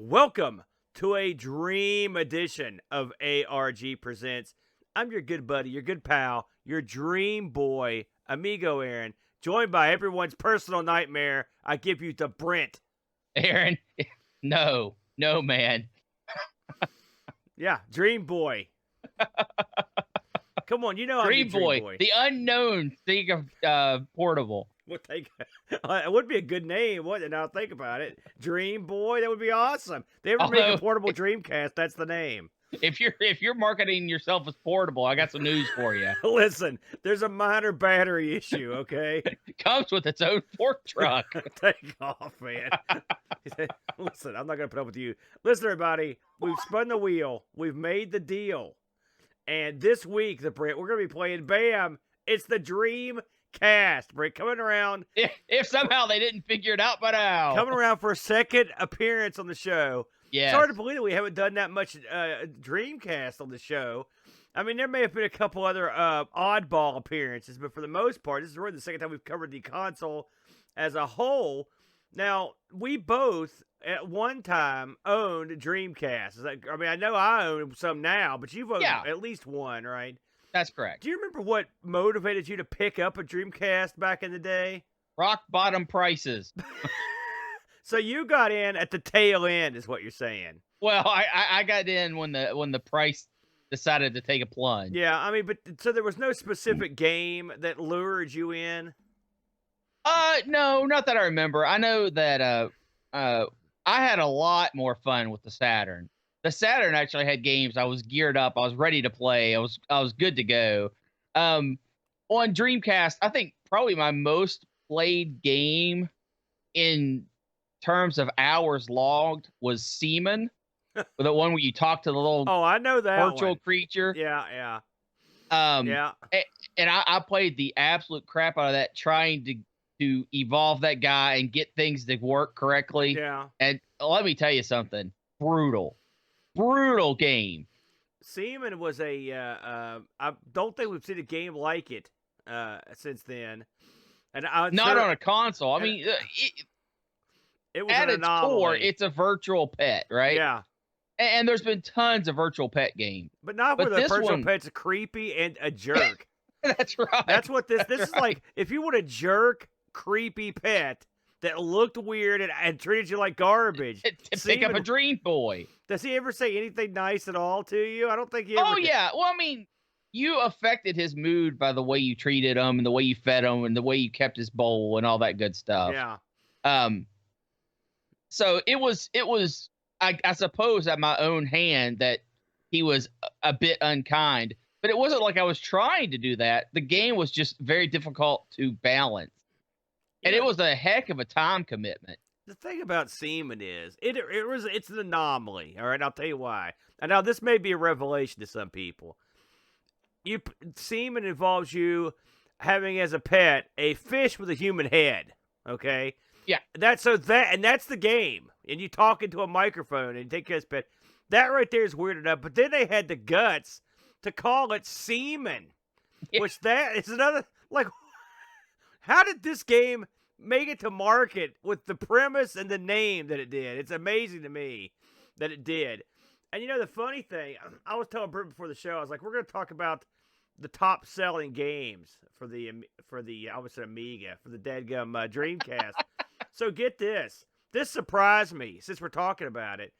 Welcome to a dream edition of ARG Presents. I'm your good buddy, your good pal, your dream boy, Amigo Aaron, joined by everyone's personal nightmare. I give you the BRENT. Aaron, no, man. Yeah, Dream Boy. Come on, you know I'm your Dream Boy. The unknown Sega portable. It would be a good name, wouldn't it? Now think about it. Dream Boy, that would be awesome. They ever make a portable Dreamcast, that's the name. If you're marketing yourself as portable, I got some news for you. Listen, there's a minor battery issue, okay? It comes with its own fork truck. Take off, man. Listen, I'm not going to put up with you. Listen, everybody, we've spun the wheel. We've made the deal. And this week, we're going to be playing, bam, it's the Dreamcast. Brent, coming around. If somehow they didn't figure it out by now. Coming around for a second appearance on the show. Yeah. It's hard to believe that we haven't done that much Dreamcast on the show. I mean, there may have been a couple other oddball appearances, but for the most part, this is really the second time we've covered the console as a whole. Now, we both, at one time, owned Dreamcast. I mean, I know I own some now, but you've owned at least one, right? That's correct. Do you remember what motivated you to pick up a Dreamcast back in the day? Rock bottom prices. So you got in at the tail end, is what you're saying. Well, I got in when the price decided to take a plunge. Yeah, I mean, but so there was no specific game that lured you in? No, not that I remember. I know that I had a lot more fun with the Saturn. The Saturn actually had games. I was geared up. I was ready to play. I was good to go. On Dreamcast, I think probably my most played game in terms of hours logged was Seaman, the one where you talk to the little I know that virtual creature. Yeah. Yeah. And I played the absolute crap out of that, trying to evolve that guy and get things to work correctly. Yeah. And let me tell you something, brutal game. Seaman was I don't think we've seen a game like it since then. And not on a console. I mean, it was at an its anomaly. core, it's a virtual pet, right? Yeah. And there's been tons of virtual pet games. But not where the virtual pet's creepy and a jerk. That's right. That's what this is like. If you want a jerk, creepy pet that looked weird and treated you like garbage. Pick up a Dream Boy. Does he ever say anything nice at all to you? I don't think he ever. Oh, yeah. Well, I mean, you affected his mood by the way you treated him and the way you fed him and the way you kept his bowl and all that good stuff. Yeah. So it was I suppose at my own hand that he was a bit unkind, but it wasn't like I was trying to do that. The game was just very difficult to balance. And it was a heck of a time commitment. The thing about Seaman is it's an anomaly. All right, I'll tell you why. And now this may be a revelation to some people. Seaman involves you having as a pet a fish with a human head. Okay. Yeah. That's the game. And you talk into a microphone and you take his pet. That right there is weird enough. But then they had the guts to call it Seaman, which that is another like. How did this game make it to market with the premise and the name that it did? It's amazing to me that it did. And you know, the funny thing, I was telling Britt before the show, I was like, we're going to talk about the top selling games for the I would say Amiga, for the dadgum Dreamcast. So get this. This surprised me since we're talking about it.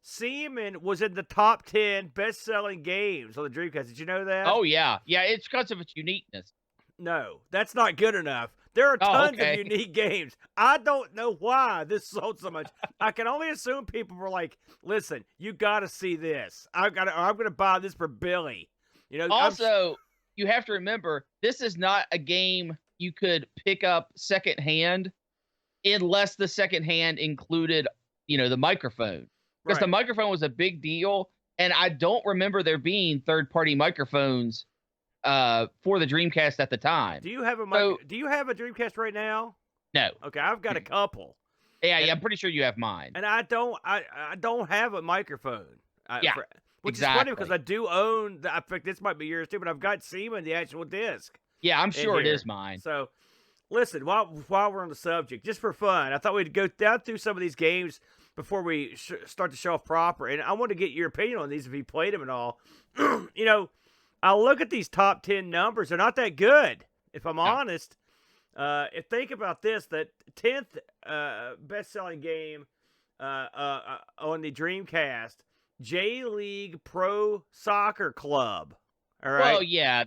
Seaman was in the top 10 best-selling games on the Dreamcast. Did you know that? Oh, yeah. Yeah, it's because of its uniqueness. No, that's not good enough. There are tons of unique games. I don't know why this sold so much. I can only assume people were like, listen, you got to see this. I'm going to buy this for Billy. You know. Also, you have to remember, this is not a game you could pick up secondhand unless the secondhand included, the microphone. Because the microphone was a big deal, and I don't remember there being third-party microphones for the Dreamcast at the time. Do you have a Dreamcast right now? No. Okay, I've got a couple. Yeah, I'm pretty sure you have mine. And I don't have a microphone. Which is funny because I do own. I think this might be yours too, but I've got Seaman, the actual disc. Yeah, I'm sure it is mine. So, listen, while we're on the subject, just for fun, I thought we'd go down through some of these games before we start to show off proper. And I want to get your opinion on these if you played them at all. You know, I look at these top 10 numbers; they're not that good, if I'm honest. Think about this: that 10th best-selling game on the Dreamcast, J League Pro Soccer Club. All right. Well, yeah,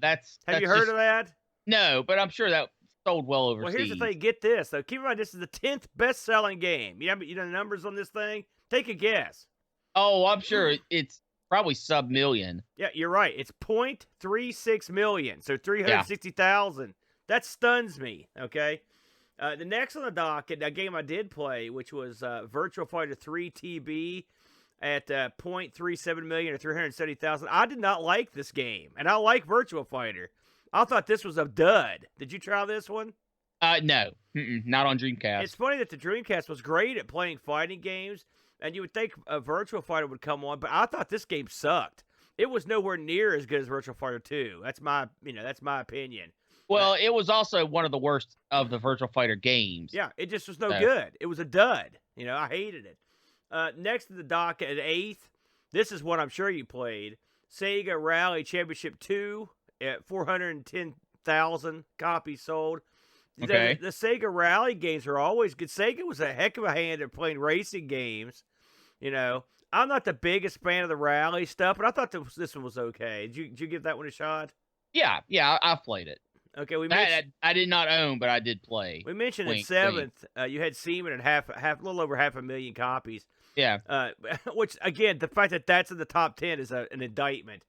Have you heard of that? No, but I'm sure that sold well overseas. Well, here's the thing. Get this. So keep in mind, this is the 10th best-selling game. You know the numbers on this thing? Take a guess. Oh, I'm sure it's probably sub-million. Yeah, you're right. It's 0.36 million, so 360,000. That stuns me, okay? The next on the docket, a game I did play, which was Virtua Fighter 3 TB at 0.37 million or 370,000. I did not like this game, and I like Virtua Fighter. I thought this was a dud. Did you try this one? No. Not on Dreamcast. It's funny that the Dreamcast was great at playing fighting games, and you would think a Virtua Fighter would come on, but I thought this game sucked. It was nowhere near as good as Virtua Fighter 2. That's my opinion. Well, it was also one of the worst of the Virtua Fighter games. Yeah, it just was no good. It was a dud. I hated it. Next to the docket at 8th, this is what I'm sure you played. Sega Rally Championship 2 at 410,000 copies sold. Okay. The Sega Rally games are always good. Sega was a heck of a hand at playing racing games. I'm not the biggest fan of the rally stuff, but I thought this one was okay. Did you give that one a shot? Yeah, I've played it. Okay, I did not own, but I did play. We mentioned at 7th, you had Seaman at a little over 500,000 copies. Yeah. Which again, the fact that that's in the top 10 is an indictment.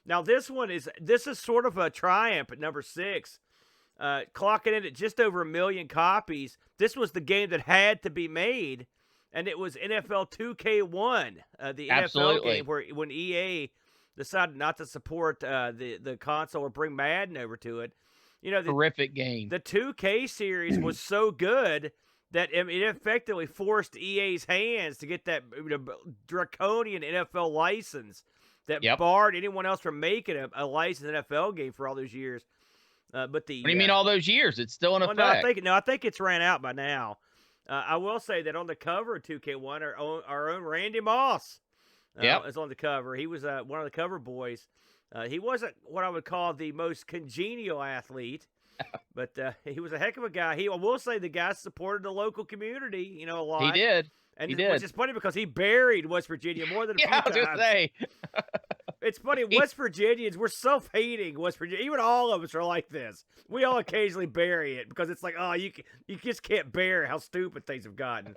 Now this is sort of a triumph at number 6, clocking in at just over 1 million copies. This was the game that had to be made, and it was NFL 2K1, the NFL game when EA decided not to support the console or bring Madden over to it. Terrific game. The 2K series was so good that it effectively forced EA's hands to get that draconian NFL license that barred anyone else from making a licensed NFL game for all those years. What do you mean all those years? It's still in effect. I think it's ran out by now. I will say that on the cover of 2K1, our own Randy Moss is on the cover. He was one of the cover boys. He wasn't what I would call the most congenial athlete, but he was a heck of a guy. I will say the guy supported the local community, a lot. He did. Which is funny because he buried West Virginia more than a few times. I was going to say. It's funny, West Virginians, we're self-hating West Virginia. Even all of us are like this. We all occasionally bury it because it's like, oh, you just can't bear how stupid things have gotten.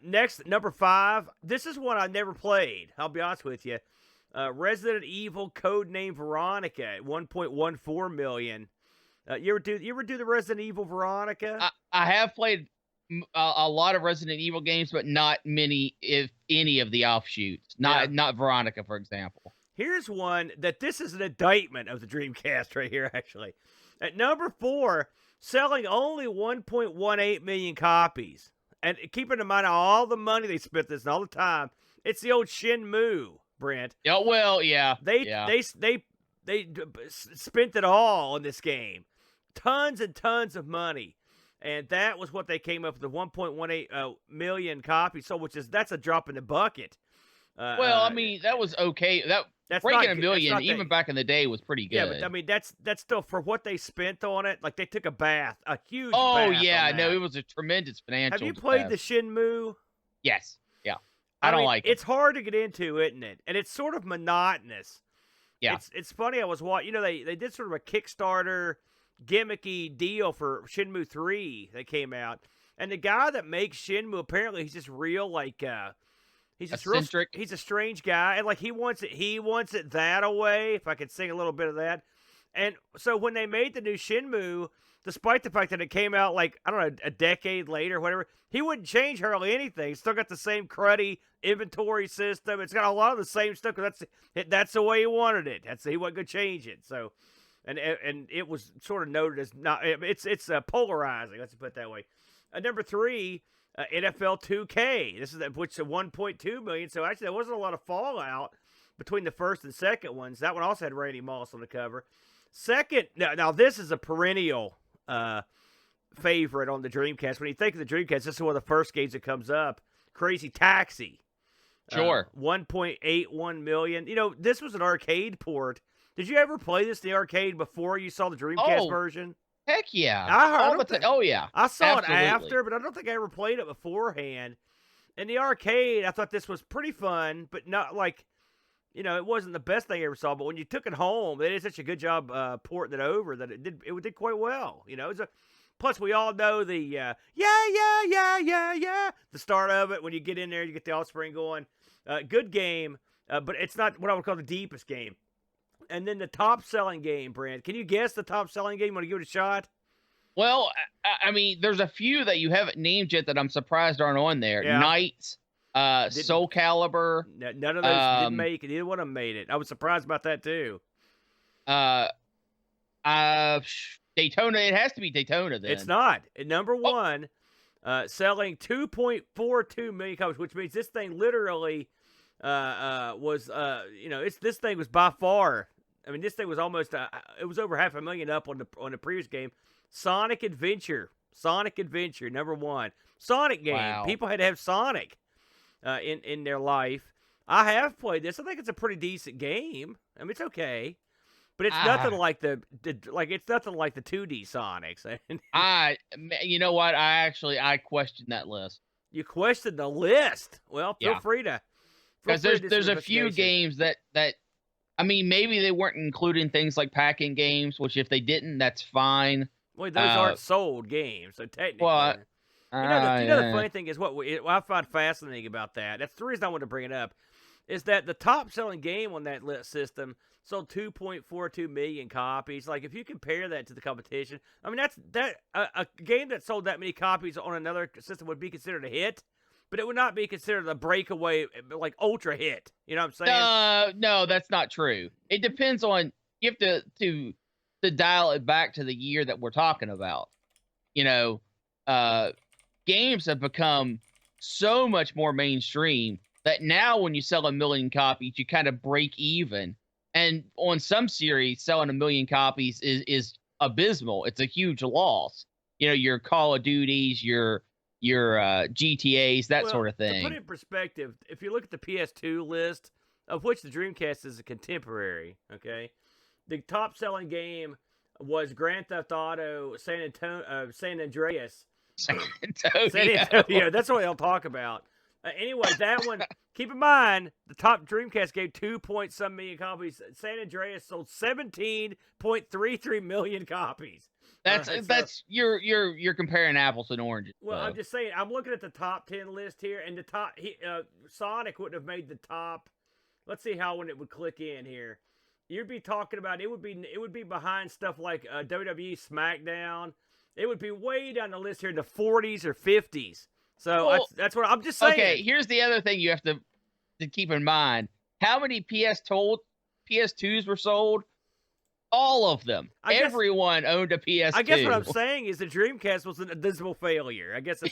Next, number 5. This is one I never played. I'll be honest with you. Resident Evil Codename Veronica at 1.14 million. You ever do the Resident Evil Veronica? I have played a lot of Resident Evil games, but not many, if any, of the offshoots. Not Veronica, for example. Here's one that this is an indictment of the Dreamcast right here, actually. At number 4, selling only 1.18 million copies. And keeping in mind all the money they spent this and all the time, it's the old Shenmue, Brent. Yeah, well, yeah. They spent it all on this game. Tons and tons of money. And that was what they came up with, the 1.18 million copies sold, that's a drop in the bucket. Well, that was okay. That's breaking a million, even back in the day, was pretty good. Yeah, but that's still for what they spent on it. Like, they took a huge bath. Oh, yeah, no, it was a tremendous financial. Have you played the Shenmue? Yes, yeah. I don't like it. It's hard to get into, isn't it? And it's sort of monotonous. Yeah. It's funny, I was watching, they did sort of a Kickstarter gimmicky deal for Shenmue 3 that came out. And the guy that makes Shenmue, apparently he's just real, he's a strange guy, and he wants it that way, if I could sing a little bit of that. And so when they made the new Shenmue, despite the fact that it came out a decade later, whatever, he wouldn't change hardly anything. It's still got the same cruddy inventory system. It's got a lot of the same stuff, because that's the way he wanted it. He wasn't going to change it. So, and it was sort of noted as not. It's polarizing. Let's put it that way. Number 3. NFL 2K. This is which is 1.2 million. So actually, there wasn't a lot of fallout between the first and second ones. That one also had Randy Moss on the cover. Second, now this is a perennial favorite on the Dreamcast. When you think of the Dreamcast, this is one of the first games that comes up. Crazy Taxi. Sure. 1.81 million. You know, this was an arcade port. Did you ever play this in the arcade before you saw the Dreamcast version? Heck yeah. I yeah. I saw Absolutely. it after, but I don't think I ever played it beforehand. In the arcade, I thought this was pretty fun, but not like, you know, it wasn't the best thing I ever saw. But when you took it home, they did such a good job porting it over that it did quite well. You know, plus we all know the yeah, the start of it when you get in there, you get the Offspring going. Good game, but it's not what I would call the deepest game. And then the top-selling game, Brent. Can you guess the top-selling game? Want to give it a shot? Well, I mean, there's a few that you haven't named yet that I'm surprised aren't on there. Yeah. Knights, Soul Calibur. None of those didn't make it. Neither one of them made it. I was surprised about that, too. Daytona. It has to be Daytona, then. It's not. At number one, selling 2.42 million copies, which means this thing literally was, you know, this thing was by far, I mean, this thing was almost, it was over 500,000 up on the previous game. Sonic Adventure, number one. Sonic game. Wow. People had to have Sonic in their life. I have played this. I think it's a pretty decent game. I mean, it's okay, but it's nothing like it's nothing like the 2D Sonics. You know what? I questioned that list. You questioned the list. Well, feel free to. Because there's a few games that I mean, maybe they weren't including things like pack-in games, which if they didn't, that's fine. Well, those aren't sold games, so technically. Well, the funny thing is what I find fascinating about that. That's the reason I wanted to bring it up, is that the top-selling game on that system sold 2.42 million copies. Like, if you compare that to the competition, I mean, a game that sold that many copies on another system would be considered a hit. But it would not be considered a breakaway, like, ultra hit. You know what I'm saying? No, that's not true. It depends on, you have to dial it back to the year that we're talking about. You know, games have become so much more mainstream that now when you sell 1 million copies, you kind of break even. And on some series, selling 1 million copies is abysmal. It's a huge loss. You know, your Call of Duties, your GTAs, that sort of thing. To put it in perspective, if you look at the PS2 list, of which the Dreamcast is a contemporary, okay, the top-selling game was Grand Theft Auto San Andreas. San Antonio. San Antonio. That's what they'll talk about. Anyway, that one, keep in mind, the top Dreamcast gave 2-some million copies. San Andreas sold 17.33 million copies. You're comparing apples and oranges. Well, I'm just saying, I'm looking at the top 10 list here, and the top Sonic wouldn't have made the top. Let's see how when it would click in here. You'd be talking about it would be behind stuff like WWE SmackDown. It would be way down the list here in the 40s or 50s. So that's what I'm just saying. Okay, here's the other thing you have to keep in mind. How many PS2s were sold? All of them. Everyone owned a PS2. I guess what I'm saying is the Dreamcast was an abysmal failure. I guess.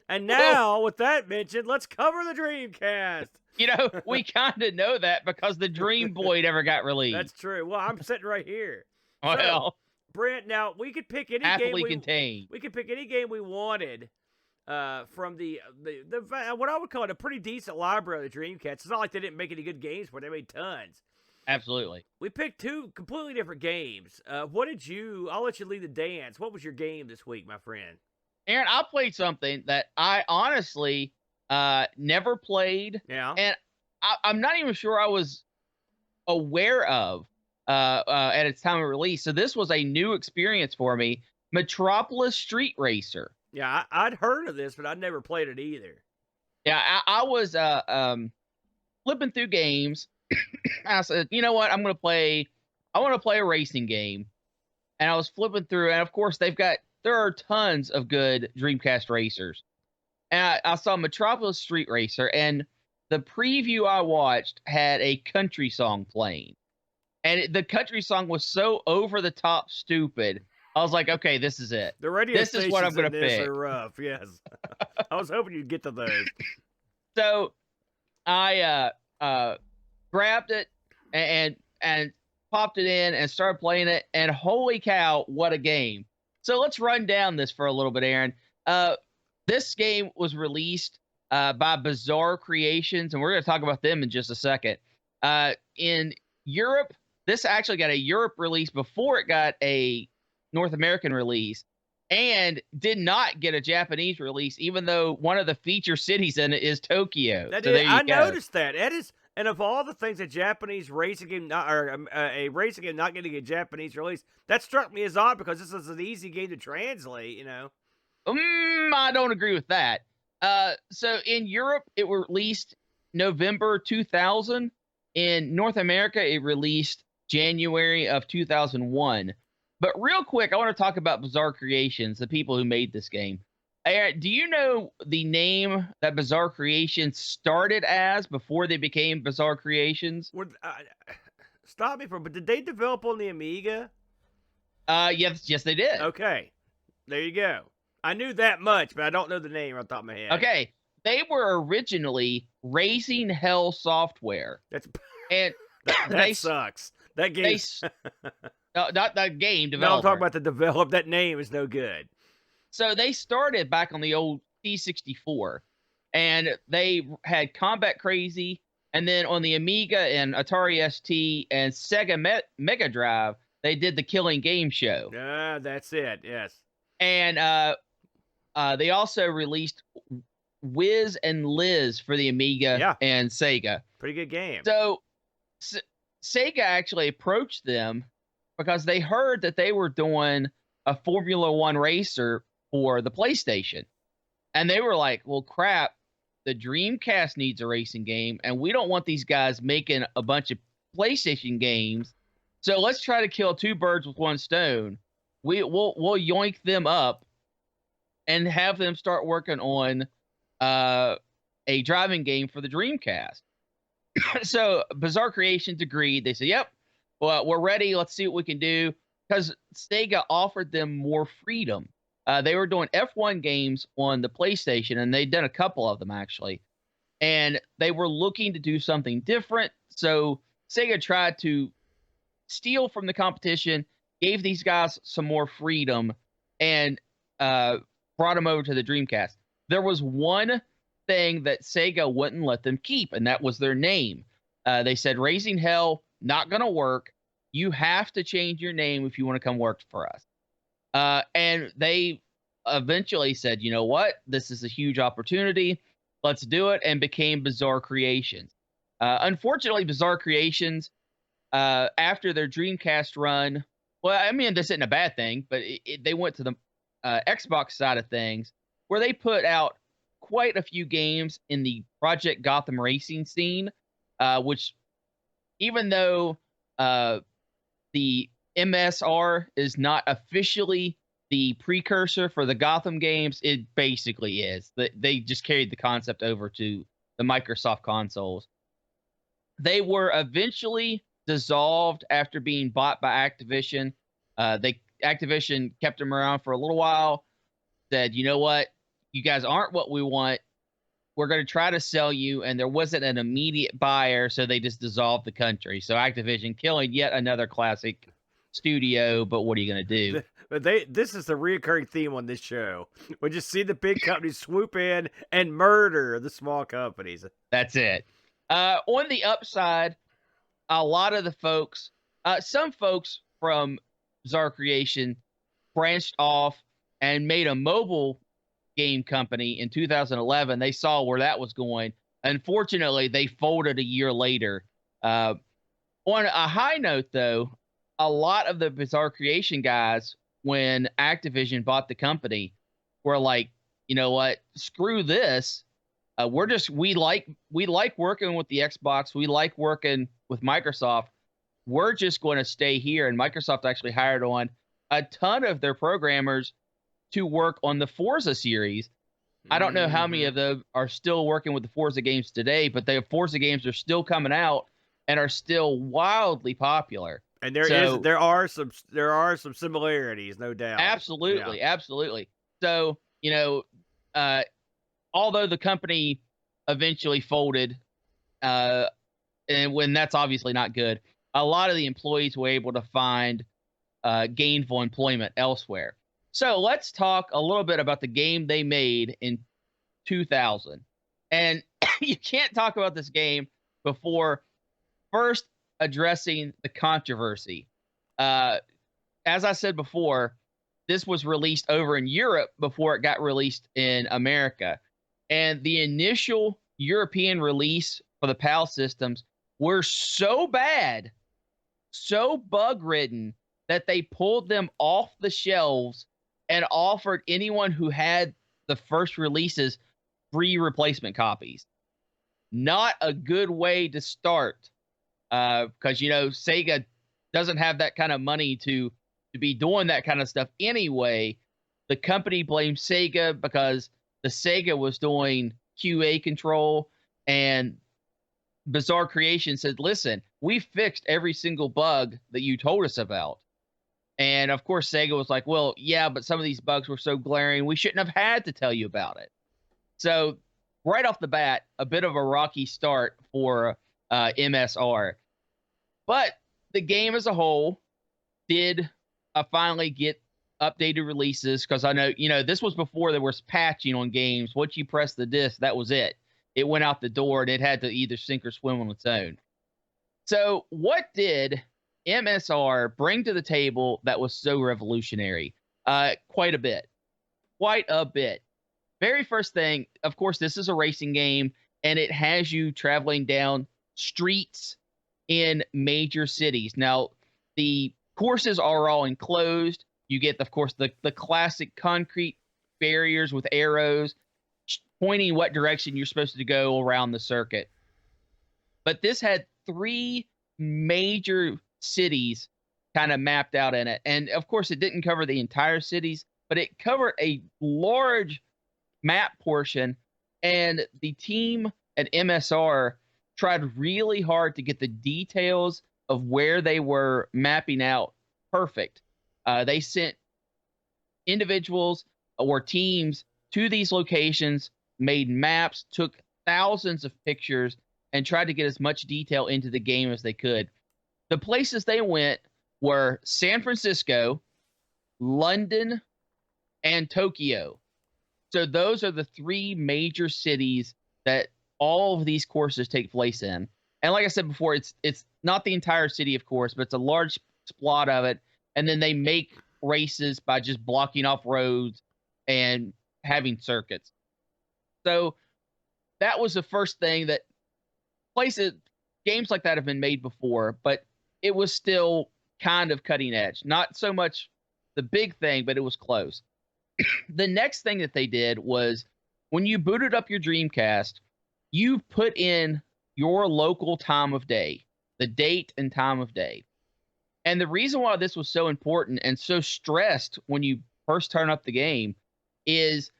And now, with that mentioned, let's cover the Dreamcast. You know, we kind of know that because the Dream Boy never got released. That's true. Well, I'm sitting right here. Well, so, Brent, now we could pick any happily contained. We could pick any game we wanted from the what I would call it a pretty decent library of the Dreamcast. It's not like they didn't make any good games, but they made tons. Absolutely. We picked two completely different games. I'll let you lead the dance. What was your game this week, my friend? Aaron, I played something that I honestly never played. Yeah. And I'm not even sure I was aware of at its time of release. So this was a new experience for me. Metropolis Street Racer. Yeah, I'd heard of this, but I'd never played it either. Yeah, I was flipping through games. I said, you know what? I want to play a racing game. And I was flipping through, and of course there are tons of good Dreamcast racers. And I saw Metropolis Street Racer, and the preview I watched had a country song playing. And the country song was so over the top stupid. I was like, okay, this is it. The radio this is what I'm going to pick. Are rough, yes. I was hoping you'd get to those. So I grabbed it and popped it in and started playing it, and holy cow, what a game. So let's run down this for a little bit, Aaron. This game was released by Bizarre Creations, and we're going to talk about them in just a second. In Europe, this actually got a Europe release before it got a North American release, and did not get a Japanese release, even though one of the feature cities in it is Tokyo. I noticed that. That is, and of all the things, a Japanese racing game, a racing game not getting a Japanese release, that struck me as odd because this is an easy game to translate. I don't agree with that. So in Europe, it released November 2000. In North America, it released January of 2001. But real quick, I want to talk about Bizarre Creations, the people who made this game. Do you know the name that Bizarre Creations started as before they became Bizarre Creations? Stop me but did they develop on the Amiga? Yes, they did. Okay, there you go. I knew that much, but I don't know the name off the top of my head. Okay, they were originally Raising Hell Software. That sucks. That game. No, not the game developer. No, I'm talking about the develop. That name is no good. So they started back on the old C64, and they had Combat Crazy, and then on the Amiga and Atari ST and Sega Mega Drive, they did the Killing Game Show. That's it, yes. And they also released Wiz and Liz for the Amiga and Sega. Pretty good game. So Sega actually approached them because they heard that they were doing a Formula One racer for the PlayStation. And they were like, well, crap, the Dreamcast needs a racing game, and we don't want these guys making a bunch of PlayStation games. So let's try to kill two birds with one stone. We'll yoink them up and have them start working on a driving game for the Dreamcast. So Bizarre Creations agreed. They said, yep, well, we're ready. Let's see what we can do. Because Sega offered them more freedom. They were doing F1 games on the PlayStation, and they'd done a couple of them, actually. And they were looking to do something different. So Sega tried to steal from the competition, gave these guys some more freedom, and brought them over to the Dreamcast. There was one thing that Sega wouldn't let them keep, and that was their name. They said, Raising Hell, not going to work. You have to change your name if you want to come work for us. And they eventually said, you know what? This is a huge opportunity. Let's do it, and became Bizarre Creations. Unfortunately, Bizarre Creations, after their Dreamcast run, well, I mean, this isn't a bad thing, but they went to the Xbox side of things, where they put out quite a few games in the Project Gotham racing scene, which, even though the MSR is not officially the precursor for the Gotham games, it basically is. They just carried the concept over to the Microsoft consoles. They were eventually dissolved after being bought by Activision. Activision kept them around for a little while, said, you know what? You guys aren't what we want. We're going to try to sell you, and there wasn't an immediate buyer, so they just dissolved the country. So Activision killing yet another classic studio, but what are you going to do? But this is the reoccurring theme on this show. We just see the big companies swoop in and murder the small companies. That's it. On the upside, a lot of the folks, some folks from Bizarre Creation branched off and made a mobile game company in 2011. They saw where that was going. Unfortunately, they folded a year later. On a high note, though, a lot of the Bizarre Creation guys, when Activision bought the company, were like, you know what? Screw this. We like working with the Xbox. We like working with Microsoft. We're just going to stay here. And Microsoft actually hired on a ton of their programmers to work on the Forza series. I don't know how many of them are still working with the Forza games today, but the Forza games are still coming out and are still wildly popular. And there are some similarities, no doubt. Absolutely, yeah. Absolutely. So, you know, although the company eventually folded, and when that's obviously not good, a lot of the employees were able to find gainful employment elsewhere. So let's talk a little bit about the game they made in 2000. And you can't talk about this game before first addressing the controversy. As I said before, this was released over in Europe before it got released in America. And the initial European release for the PAL systems were so bad, so bug-ridden, that they pulled them off the shelves and offered anyone who had the first releases free replacement copies. Not a good way to start, because, you know, Sega doesn't have that kind of money to be doing that kind of stuff anyway. The company blamed Sega because the Sega was doing QA control, and Bizarre Creation said, listen, we fixed every single bug that you told us about. And of course, Sega was like, well, yeah, but some of these bugs were so glaring, we shouldn't have had to tell you about it. So right off the bat, a bit of a rocky start for MSR. But the game as a whole did finally get updated releases, because I know, you know, this was before there was patching on games. Once you press the disc, that was it. It went out the door, and it had to either sink or swim on its own. So what did MSR bring to the table that was so revolutionary? Quite a bit. Quite a bit. Very first thing, of course, this is a racing game, and it has you traveling down streets in major cities. Now, the courses are all enclosed. You get, of course, the classic concrete barriers with arrows pointing what direction you're supposed to go around the circuit. But this had 3 major cities kind of mapped out in it. And of course, it didn't cover the entire cities, but it covered a large map portion. And the team at MSR tried really hard to get the details of where they were mapping out perfect. They sent individuals or teams to these locations, made maps, took thousands of pictures, and tried to get as much detail into the game as they could. The places they went were San Francisco, London, and Tokyo. So those are the 3 major cities that all of these courses take place in. And like I said before, it's not the entire city, of course, but it's a large splot of it. And then they make races by just blocking off roads and having circuits. So that was the first thing. That games like that have been made before, but it was still kind of cutting edge. Not so much the big thing, but it was close. The next thing that they did was, when you booted up your Dreamcast, you put in your local time of day, the date and time of day. And the reason why this was so important and so stressed when you first turn up the game is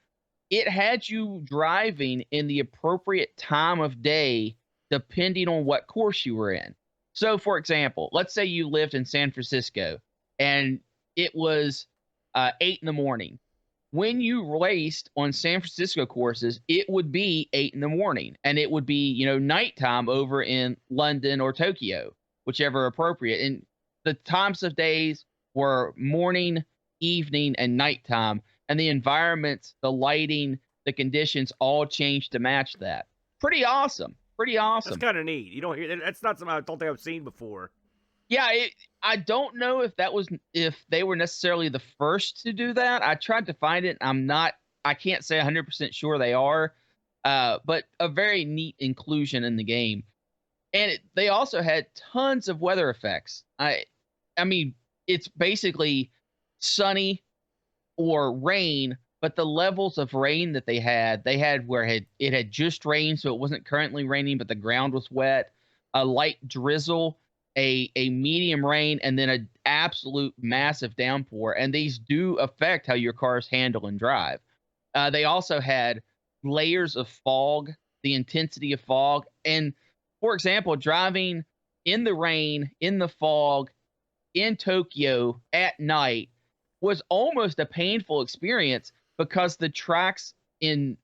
it had you driving in the appropriate time of day depending on what course you were in. So, for example, let's say you lived in San Francisco and it was 8 in the morning. When you raced on San Francisco courses, it would be 8 in the morning, and it would be, you know, nighttime over in London or Tokyo, whichever appropriate. And the times of days were morning, evening, and nighttime, and the environments, the lighting, the conditions all changed to match that. Pretty awesome. Pretty awesome. That's kind of neat. You don't hear that's not something I don't think I've seen before. Yeah, I don't know if they were necessarily the first to do that. I tried to find it. I can't say 100% sure they are, but a very neat inclusion in the game. And they also had tons of weather effects. I mean, it's basically sunny or rain, but the levels of rain that they had where it had just rained, so it wasn't currently raining, but the ground was wet, a light drizzle, a medium rain, and then an absolute massive downpour. And these do affect how your cars handle and drive. They also had layers of fog, the intensity of fog. And for example, driving in the rain, in the fog, in Tokyo at night was almost a painful experience, because the tracks in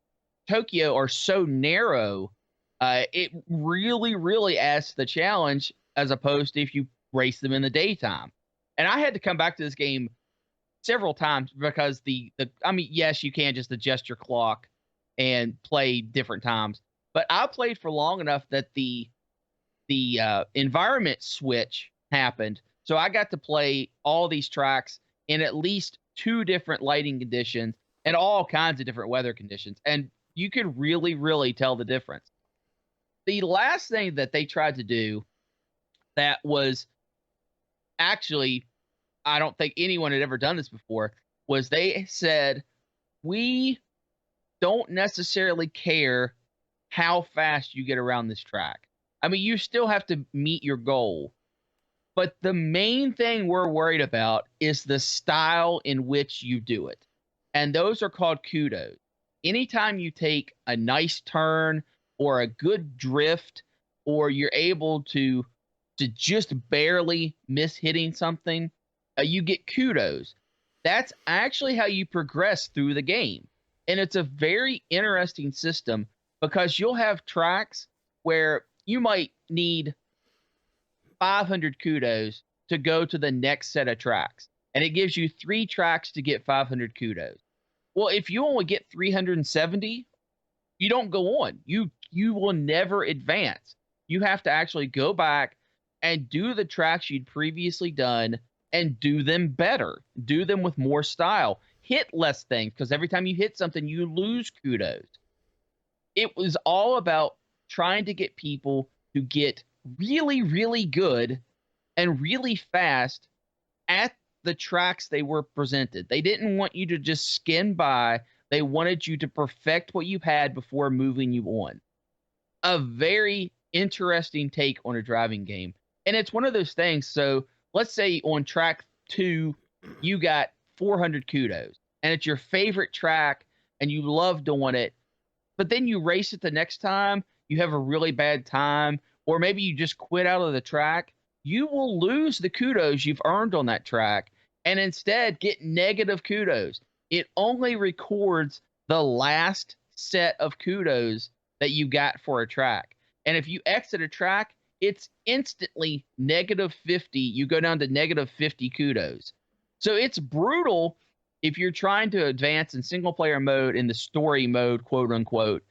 Tokyo are so narrow. It really, really adds to the challenge, as opposed to if you race them in the daytime. And I had to come back to this game several times because I mean, yes, you can just adjust your clock and play different times, But I played for long enough that the environment switch happened. So I got to play all these tracks in at least 2 different lighting conditions and all kinds of different weather conditions. And you could really, really tell the difference. The last thing that they tried to do that was actually, I don't think anyone had ever done this before, was they said, we don't necessarily care how fast you get around this track. I mean, you still have to meet your goal. But the main thing we're worried about is the style in which you do it. And those are called kudos. Anytime you take a nice turn or a good drift, or you're able to just barely miss hitting something, you get kudos. That's actually how you progress through the game. And it's a very interesting system because you'll have tracks where you might need 500 kudos to go to the next set of tracks. And it gives you 3 tracks to get 500 kudos. Well, if you only get 370, you don't go on. You will never advance. You have to actually go back and do the tracks you'd previously done and do them better. Do them with more style. Hit less things, because every time you hit something, you lose kudos. It was all about trying to get people to get really, really good and really fast at the tracks they were presented. They didn't want you to just skim by. They wanted you to perfect what you had before moving you on. A very interesting take on a driving game. And it's one of those things. So let's say on track 2, you got 400 kudos and it's your favorite track and you love doing it. But then you race it the next time, you have a really bad time, or maybe you just quit out of the track. You will lose the kudos you've earned on that track and instead get negative kudos. It only records the last set of kudos that you got for a track. And if you exit a track, it's instantly negative 50. You go down to negative 50 kudos. So it's brutal if you're trying to advance in single player mode, in the story mode, quote unquote,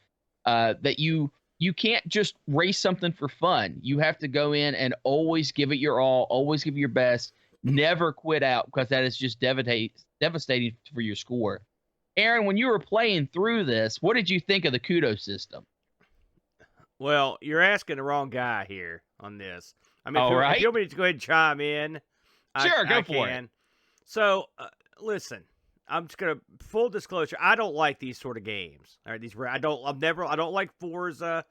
that you can't just race something for fun. You have to go in and always give it your all, always give your best, never quit out, because that is just devastating for your score. Aaron, when you were playing through this, what did you think of the kudos system? Well, you're asking the wrong guy here on this. I mean, if you want me to go ahead and chime in, sure, go I for can. it. So, listen, I'm just gonna full disclosure. I don't like these sort of games. All right, I don't like Forza.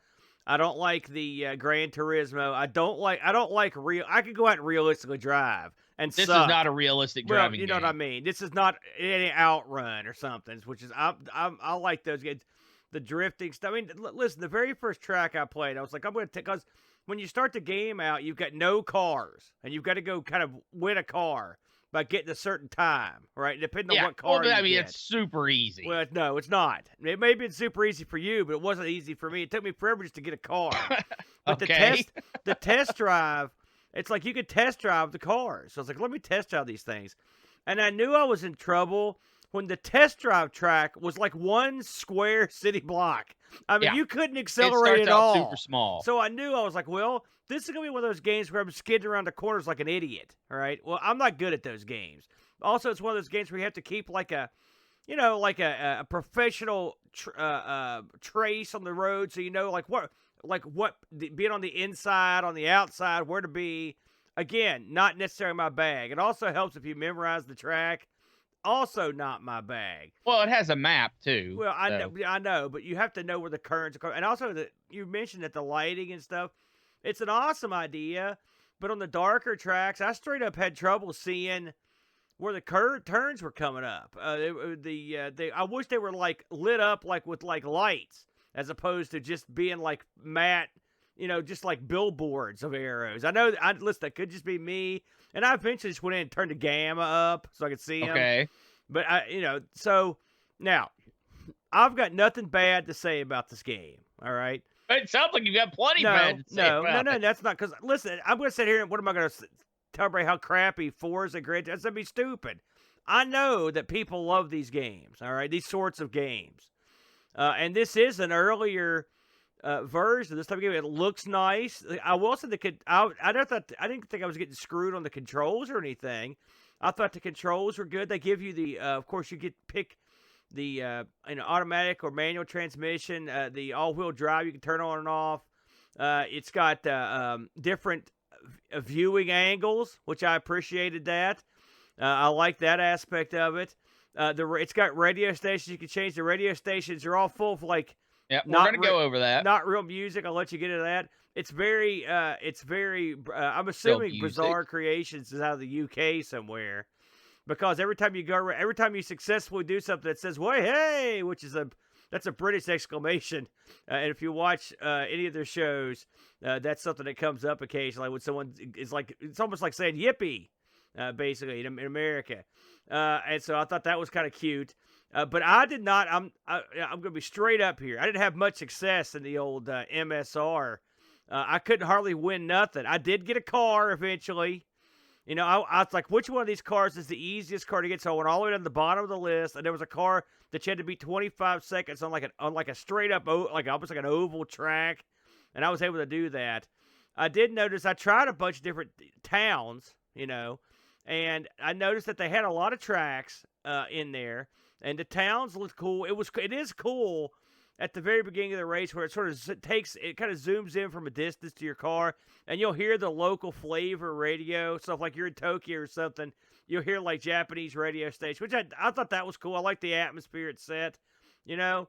I don't like the Gran Turismo. I don't like real. I could go out and realistically drive and this suck. is not a realistic driving game. You know what I mean. This is not any Outrun or something. Which is I like those games. The drifting stuff. I mean, listen, the very first track I played, I was like, I'm going to take, because when you start the game out, you've got no cars, and you've got to go kind of win a car by getting a certain time, right? Depending on what car you get. It's super easy. Well, no, it's not. It may be super easy for you, but it wasn't easy for me. It took me forever just to get a car. But the test drive, it's like you could test drive the cars. So I was like, let me test drive these things. And I knew I was in trouble when the test drive track was like one square city block. I mean, you couldn't accelerate at all. Super small. So I knew, I was like, well, this is going to be one of those games where I'm skidding around the corners like an idiot. All right. Well, I'm not good at those games. Also, it's one of those games where you have to keep like a professional trace on the road. So you know, what being on the inside, on the outside, where to be. Again, not necessarily my bag. It also helps if you memorize the track. Also not my bag. Well, it has a map too. Well, I know, but you have to know where the currents are going. And also, you mentioned that the lighting and stuff, it's an awesome idea, but on the darker tracks, I straight up had trouble seeing where the turns were coming up. I wish they were like lit up like with like lights, as opposed to just being like matte, just like billboards of arrows. I know, listen, that could just be me. And I eventually just went in and turned the gamma up so I could see them. Okay. But, so now, I've got nothing bad to say about this game, all right? It sounds like you've got plenty bad to say about it. That's not, because, listen, I'm going to sit here and what am I going to tell everybody how crappy Forza Grid? That's going to be stupid. I know that people love these games, all right? These sorts of games. And this is an earlier version of this type of game. It looks nice. I will say I didn't think I was getting screwed on the controls or anything. I thought the controls were good. They give you the, of course, you get pick the automatic or manual transmission, the all-wheel drive. You can turn on and off. It's got different viewing angles, which I appreciated that. I like that aspect of it. It's got radio stations. You can change the radio stations. They're all full of yeah, we're gonna go over that. Not real music. I'll let you get into that. It's very. I'm assuming Bizarre Creations is out of the UK somewhere, because every time you successfully do something that says "Way hey," which is that's a British exclamation, and if you watch any of their shows, that's something that comes up occasionally when someone is it's almost like saying "Yippee," basically in America, and so I thought that was kind of cute. But I did not. I'm going to be straight up here. I didn't have much success in the old MSR. I couldn't hardly win nothing. I did get a car eventually. I was like, which one of these cars is the easiest car to get? So I went all the way down to the bottom of the list, and there was a car that you had to beat 25 seconds on like a straight up, like almost like an oval track, and I was able to do that. I did notice I tried a bunch of different towns, and I noticed that they had a lot of tracks in there. And the towns look cool. It is cool at the very beginning of the race where it kind of zooms in from a distance to your car, and you'll hear the local flavor radio stuff. Like you're in Tokyo or something, you'll hear like Japanese radio station, which I thought that was cool. I like the atmosphere it's set. The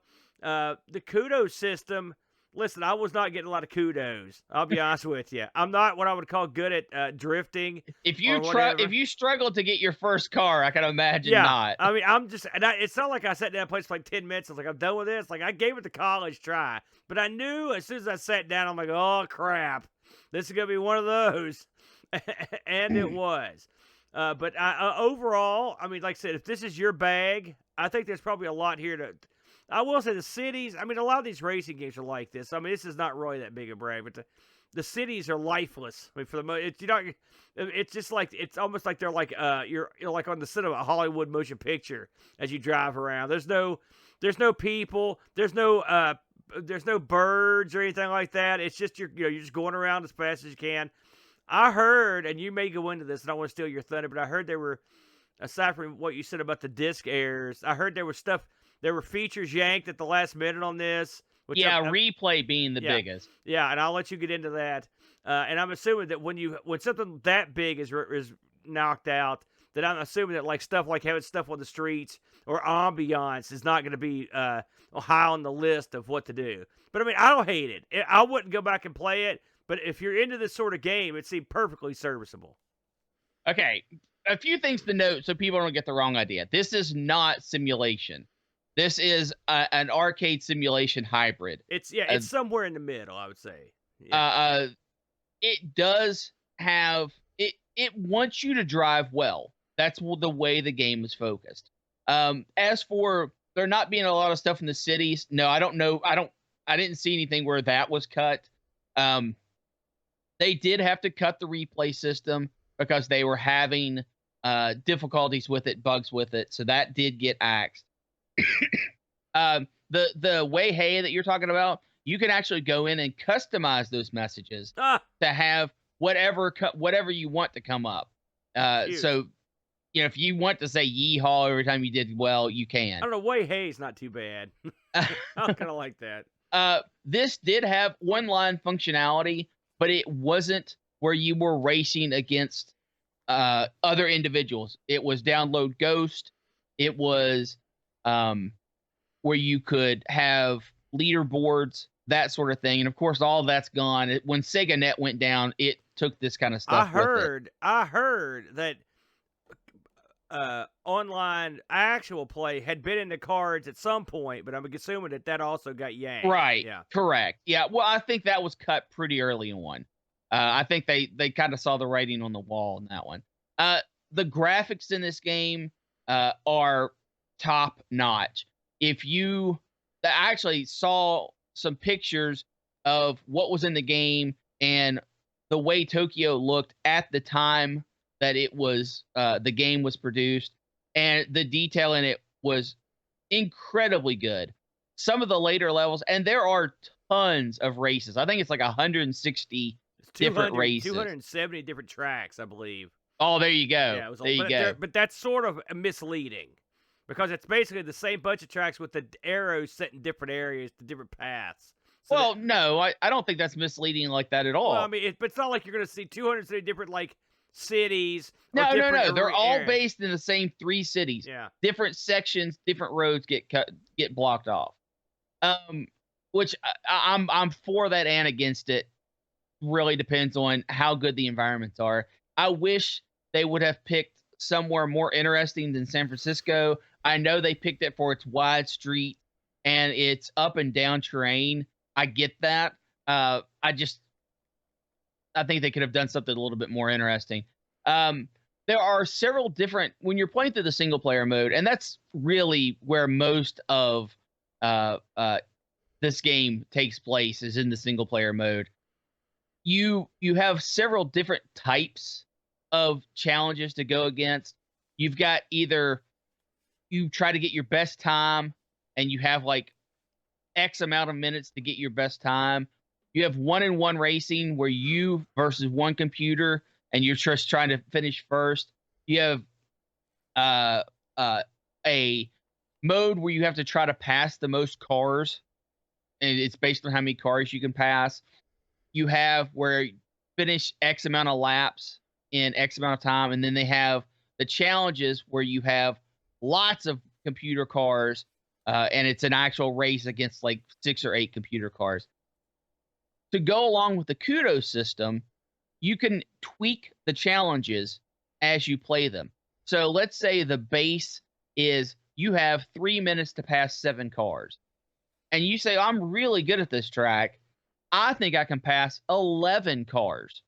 kudos system. Listen, I was not getting a lot of kudos. I'll be honest with you. I'm not what I would call good at drifting. If you struggled to get your first car, I can imagine not. I mean, it's not like I sat down and played for like 10 minutes. I was like, I'm done with this. Like, I gave it the college try. But I knew as soon as I sat down, I'm like, oh, crap. This is going to be one of those. And it was. But overall, I mean, like I said, if this is your bag, I think there's probably a lot here to... I will say the cities, I mean, a lot of these racing games are like this. I mean, this is not really that big a brag, but the cities are lifeless. I mean, for the most, it's just like, it's almost like they're like, you're like on the set of a Hollywood motion picture as you drive around. There's no people, there's no birds or anything like that. It's just, you're just going around as fast as you can. I heard, and you may go into this, and I don't want to steal your thunder, but I heard there were, aside from what you said about the disc errors, I heard there were features yanked at the last minute on this. Replay being the biggest. Yeah, and I'll let you get into that. And I'm assuming that when something that big is knocked out, that I'm assuming that like having stuff on the streets or ambiance is not going to be high on the list of what to do. But I mean, I don't hate it. I wouldn't go back and play it. But if you're into this sort of game, it seemed perfectly serviceable. Okay, a few things to note so people don't get the wrong idea. This is not simulation. This is an arcade simulation hybrid. It's somewhere in the middle, I would say. Yeah. It does have it. It wants you to drive well. That's the way the game is focused. As for there not being a lot of stuff in the cities, no, I don't know. I didn't see anything where that was cut. They did have to cut the replay system because they were having difficulties with it, bugs with it. So that did get axed. The way hey that you're talking about, you can actually go in and customize those messages to have whatever you want to come up. So if you want to say yeehaw every time you did well, you can. I don't know, way hey is not too bad. I kind of like that. This did have one line functionality, but it wasn't where you were racing against other individuals. It was download Ghost. It was where you could have leaderboards, that sort of thing. And of course, all that's gone. When Sega Net went down, it took this kind of stuff. I heard that online actual play had been in the cards at some point, but I'm assuming that also got yanked. Right. Yeah. Correct. Yeah. Well, I think that was cut pretty early on. I think they kind of saw the writing on the wall in that one. The graphics in this game are top notch. I actually saw some pictures of what was in the game and the way Tokyo looked at the time that it was the game was produced, and the detail in it was incredibly good. Some of the later levels, and there are tons of races. I think it's like 160 different races. 270 different tracks, I believe. Oh, there you go. Yeah, it was there you go. But that's sort of misleading because it's basically the same bunch of tracks with the arrows set in different areas to different paths. So well, no, I don't think that's misleading like that at all. Well, I mean, but it's not like you're going to see 270 different like cities. No. They're all based in the same 3 cities. Yeah. Different sections, different roads get blocked off. Which I'm for that and against it. Really depends on how good the environments are. I wish they would have picked somewhere more interesting than San Francisco. I know they picked it for its wide street and its up and down terrain. I get that. I think they could have done something a little bit more interesting. There are several different, when you're playing through the single player mode, and that's really where most of this game takes place, is in the single player mode. You have several different types of challenges to go against. You've got either you try to get your best time and you have like X amount of minutes to get your best time. You have 1-in-1 racing where you versus one computer and you're just trying to finish first. You have a mode where you have to try to pass the most cars, and it's based on how many cars you can pass. You have where you finish X amount of laps in X amount of time, and then they have the challenges where you have lots of computer cars, and it's an actual race against like 6 or 8 computer cars. To go along with the kudos system, you can tweak the challenges as you play them. So let's say the base is you have 3 minutes to pass 7 cars. And you say, I'm really good at this track. I think I can pass 11 cars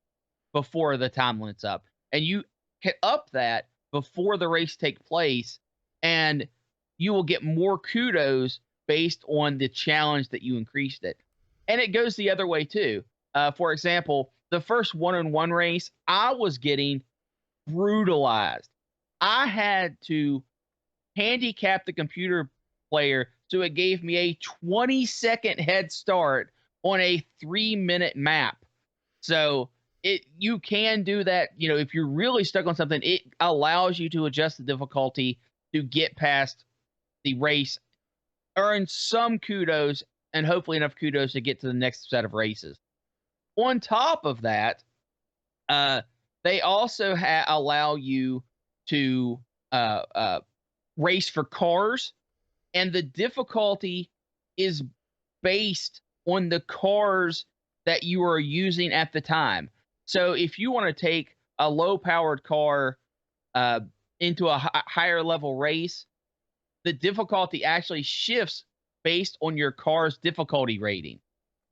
before the time limit's up. And you can up that before the race takes place, and you will get more kudos based on the challenge that you increased it. And it goes the other way too. For example, the first 1-on-1 race, I was getting brutalized. I had to handicap the computer player so it gave me a 20-second head start on a 3-minute map. So you can do that. You know, if you're really stuck on something, it allows you to adjust the difficulty to get past the race, earn some kudos, and hopefully enough kudos to get to the next set of races. On top of that, they also allow you to race for cars, and the difficulty is based on the cars that you are using at the time. So if you want to take a low-powered car into a higher level race, the difficulty actually shifts based on your car's difficulty rating.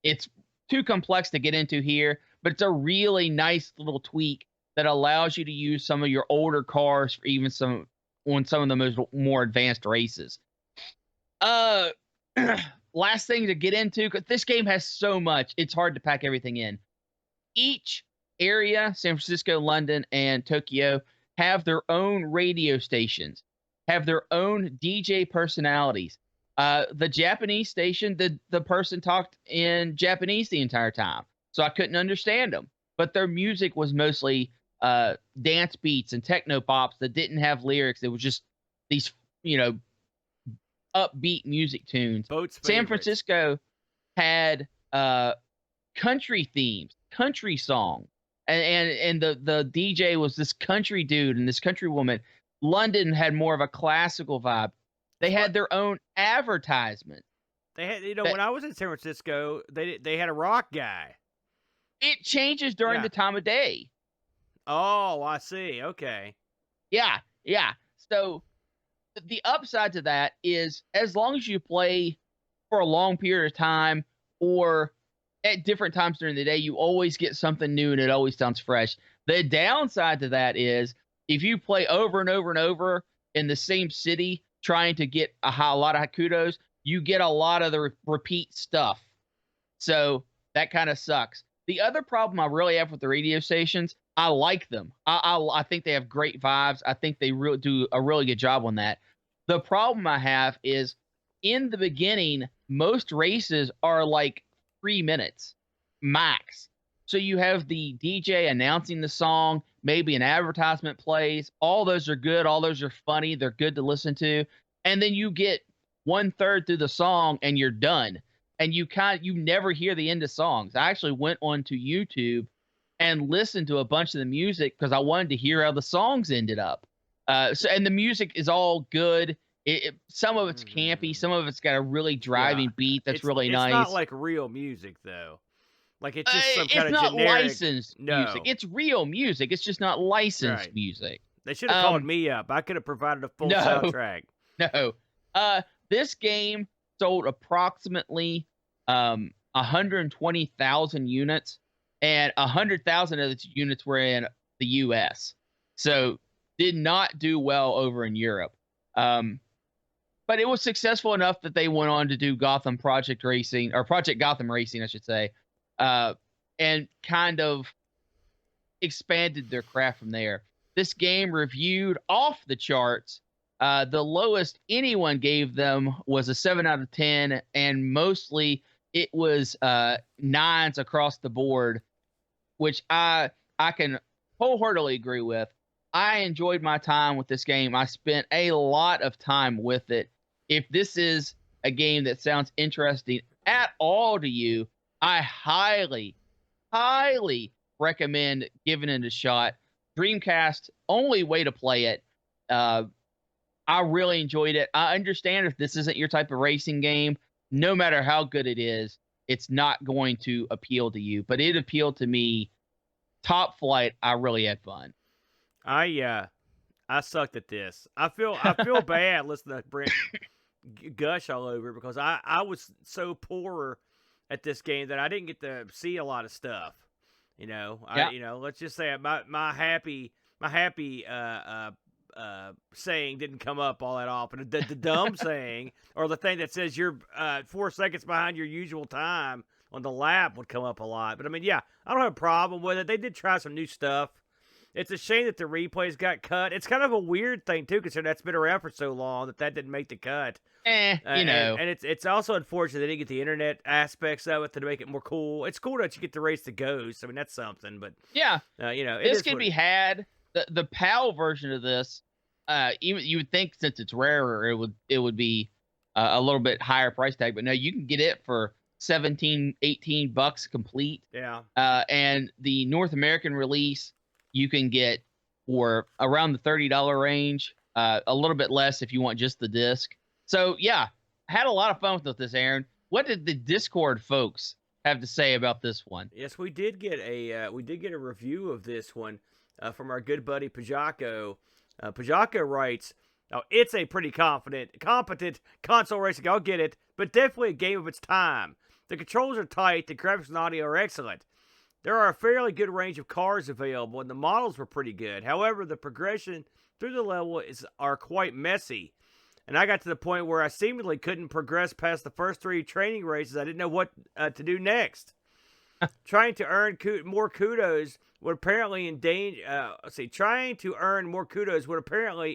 It's too complex to get into here, but it's a really nice little tweak that allows you to use some of your older cars for even some of the more advanced races. Last thing to get into, because this game has so much, it's hard to pack everything in. Each area, San Francisco, London, and Tokyo, have their own radio stations, have their own DJ personalities. The Japanese station, the person talked in Japanese the entire time, so I couldn't understand them. But their music was mostly dance beats and techno pops that didn't have lyrics. It was just these, upbeat music tunes. San Francisco had country themes, country song, and the DJ was this country dude and this country woman. London had more of a classical vibe. They had their own advertisement. They had, when I was in San Francisco, they had a rock guy. It changes during the time of day. Oh, I see. Okay. Yeah. So the upside to that is, as long as you play for a long period of time or at different times during the day, you always get something new and it always sounds fresh. The downside to that is, if you play over and over and over in the same city trying to get a lot of kudos, you get a lot of the repeat stuff. So that kind of sucks. The other problem I really have with the radio stations, I like them. I think they have great vibes. I think they do a really good job on that. The problem I have is, in the beginning, most races are like 3 minutes max. So you have the DJ announcing the song, maybe an advertisement plays. All those are good. All those are funny. They're good to listen to. And then you get 1/3 through the song and you're done. And you never hear the end of songs. I actually went onto YouTube and listened to a bunch of the music because I wanted to hear how the songs ended up. And the music is all good. Some of it's campy. Some of it's got a really driving beat that's really nice. It's not like real music, though. Like, it's just some kind of generic. It's not licensed No. music. It's real music. It's just not licensed music. They should have called me up. I could have provided a full soundtrack. No. This game sold approximately 120,000 units, and 100,000 of the units were in the U.S. So did not do well over in Europe. But it was successful enough that they went on to do Project Gotham Racing, I should say, and kind of expanded their craft from there. This game reviewed off the charts. The lowest anyone gave them was a 7 out of 10, and mostly it was 9s across the board, which I can wholeheartedly agree with. I enjoyed my time with this game. I spent a lot of time with it. If this is a game that sounds interesting at all to you, I highly, highly recommend giving it a shot. Dreamcast, only way to play it. I really enjoyed it. I understand if this isn't your type of racing game, no matter how good it is, it's not going to appeal to you. But it appealed to me. Top flight. I really had fun. I sucked at this. I feel bad listening to Brent gush all over because I was so poor at this game that I didn't get to see a lot of stuff. Let's just say my happy saying didn't come up all that often. The dumb saying or the thing that says you're 4 seconds behind your usual time on the lap would come up a lot. But I mean, yeah, I don't have a problem with it. They did try some new stuff. It's a shame that the replays got cut. It's kind of a weird thing too, considering that's been around for so long that didn't make the cut. And it's also unfortunate they didn't get the internet aspects of it to make it more cool. It's cool that you get to race the ghosts. I mean, that's something. But yeah, this can be had. The PAL version of this, even you would think since it's rarer, it would be a little bit higher price tag. But no, you can get it for $17-18 complete. Yeah. And the North American release you can get for around the $30 range, a little bit less if you want just the disc. So yeah, had a lot of fun with this, Aaron. What did the Discord folks have to say about this one? Yes, we did get a review of this one from our good buddy Pajako. Pajako writes, "Now it's a pretty competent console racing. I'll get it, but definitely a game of its time. The controls are tight. The graphics and audio are excellent. There are a fairly good range of cars available, and the models were pretty good. However, the progression through the level are quite messy. And I got to the point where I seemingly couldn't progress past the first 3 training races. I didn't know what to do next. Trying to earn more kudos would apparently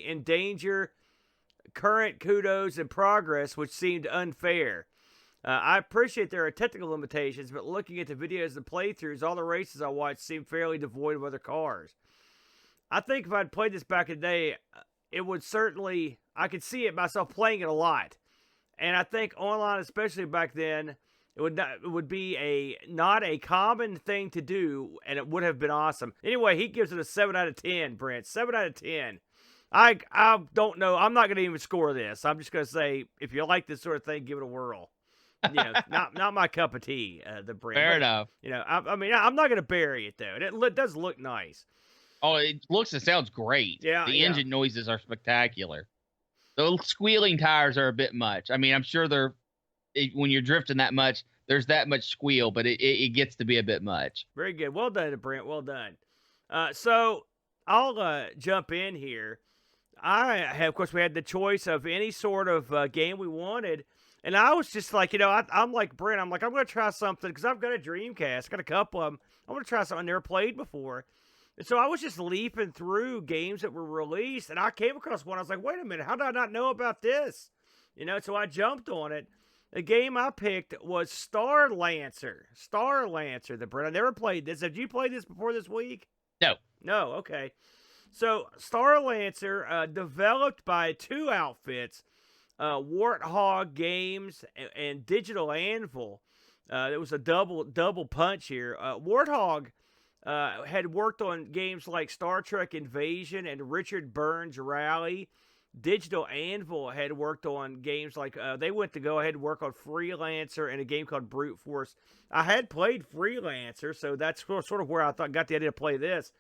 endanger current kudos and progress, which seemed unfair. I appreciate there are technical limitations, but looking at the videos and playthroughs, all the races I watched seemed fairly devoid of other cars. I think if I'd played this back in the day, it would certainly, I could see it myself playing it a lot. And I think online, especially back then, it would be not a common thing to do, and it would have been awesome. Anyway, he gives it a 7 out of 10, Brent. 7 out of 10. I don't know. I'm not going to even score this. I'm just going to say, if you like this sort of thing, give it a whirl. Not my cup of tea, the Brent. Fair enough. I mean, I'm not going to bury it, though. It does look nice. Oh, it looks and sounds great. Yeah. The engine noises are spectacular. The squealing tires are a bit much. I mean, I'm sure when you're drifting that much, there's that much squeal, but it gets to be a bit much. Very good. Well done, Brent. Well done. So I'll jump in here. Of course, we had the choice of any sort of game we wanted. And I was just like, I'm like Brent. I'm like, I'm going to try something because I've got a Dreamcast. Got a couple of them. I'm going to try something I never played before. And so I was just leaping through games that were released, and I came across one. I was like, wait a minute, how did I not know about this? So I jumped on it. The game I picked was StarLancer. StarLancer, the Brent. I never played this. Have you played this before this week? No. No, okay. So, StarLancer, developed by two outfits, Warthog Games and Digital Anvil. It was a double punch here. Warthog had worked on games like Star Trek Invasion and Richard Burns Rally. Digital Anvil had worked on games like, they went to go ahead and work on Freelancer and a game called Brute Force. I had played Freelancer, so that's sort of where I got the idea to play this.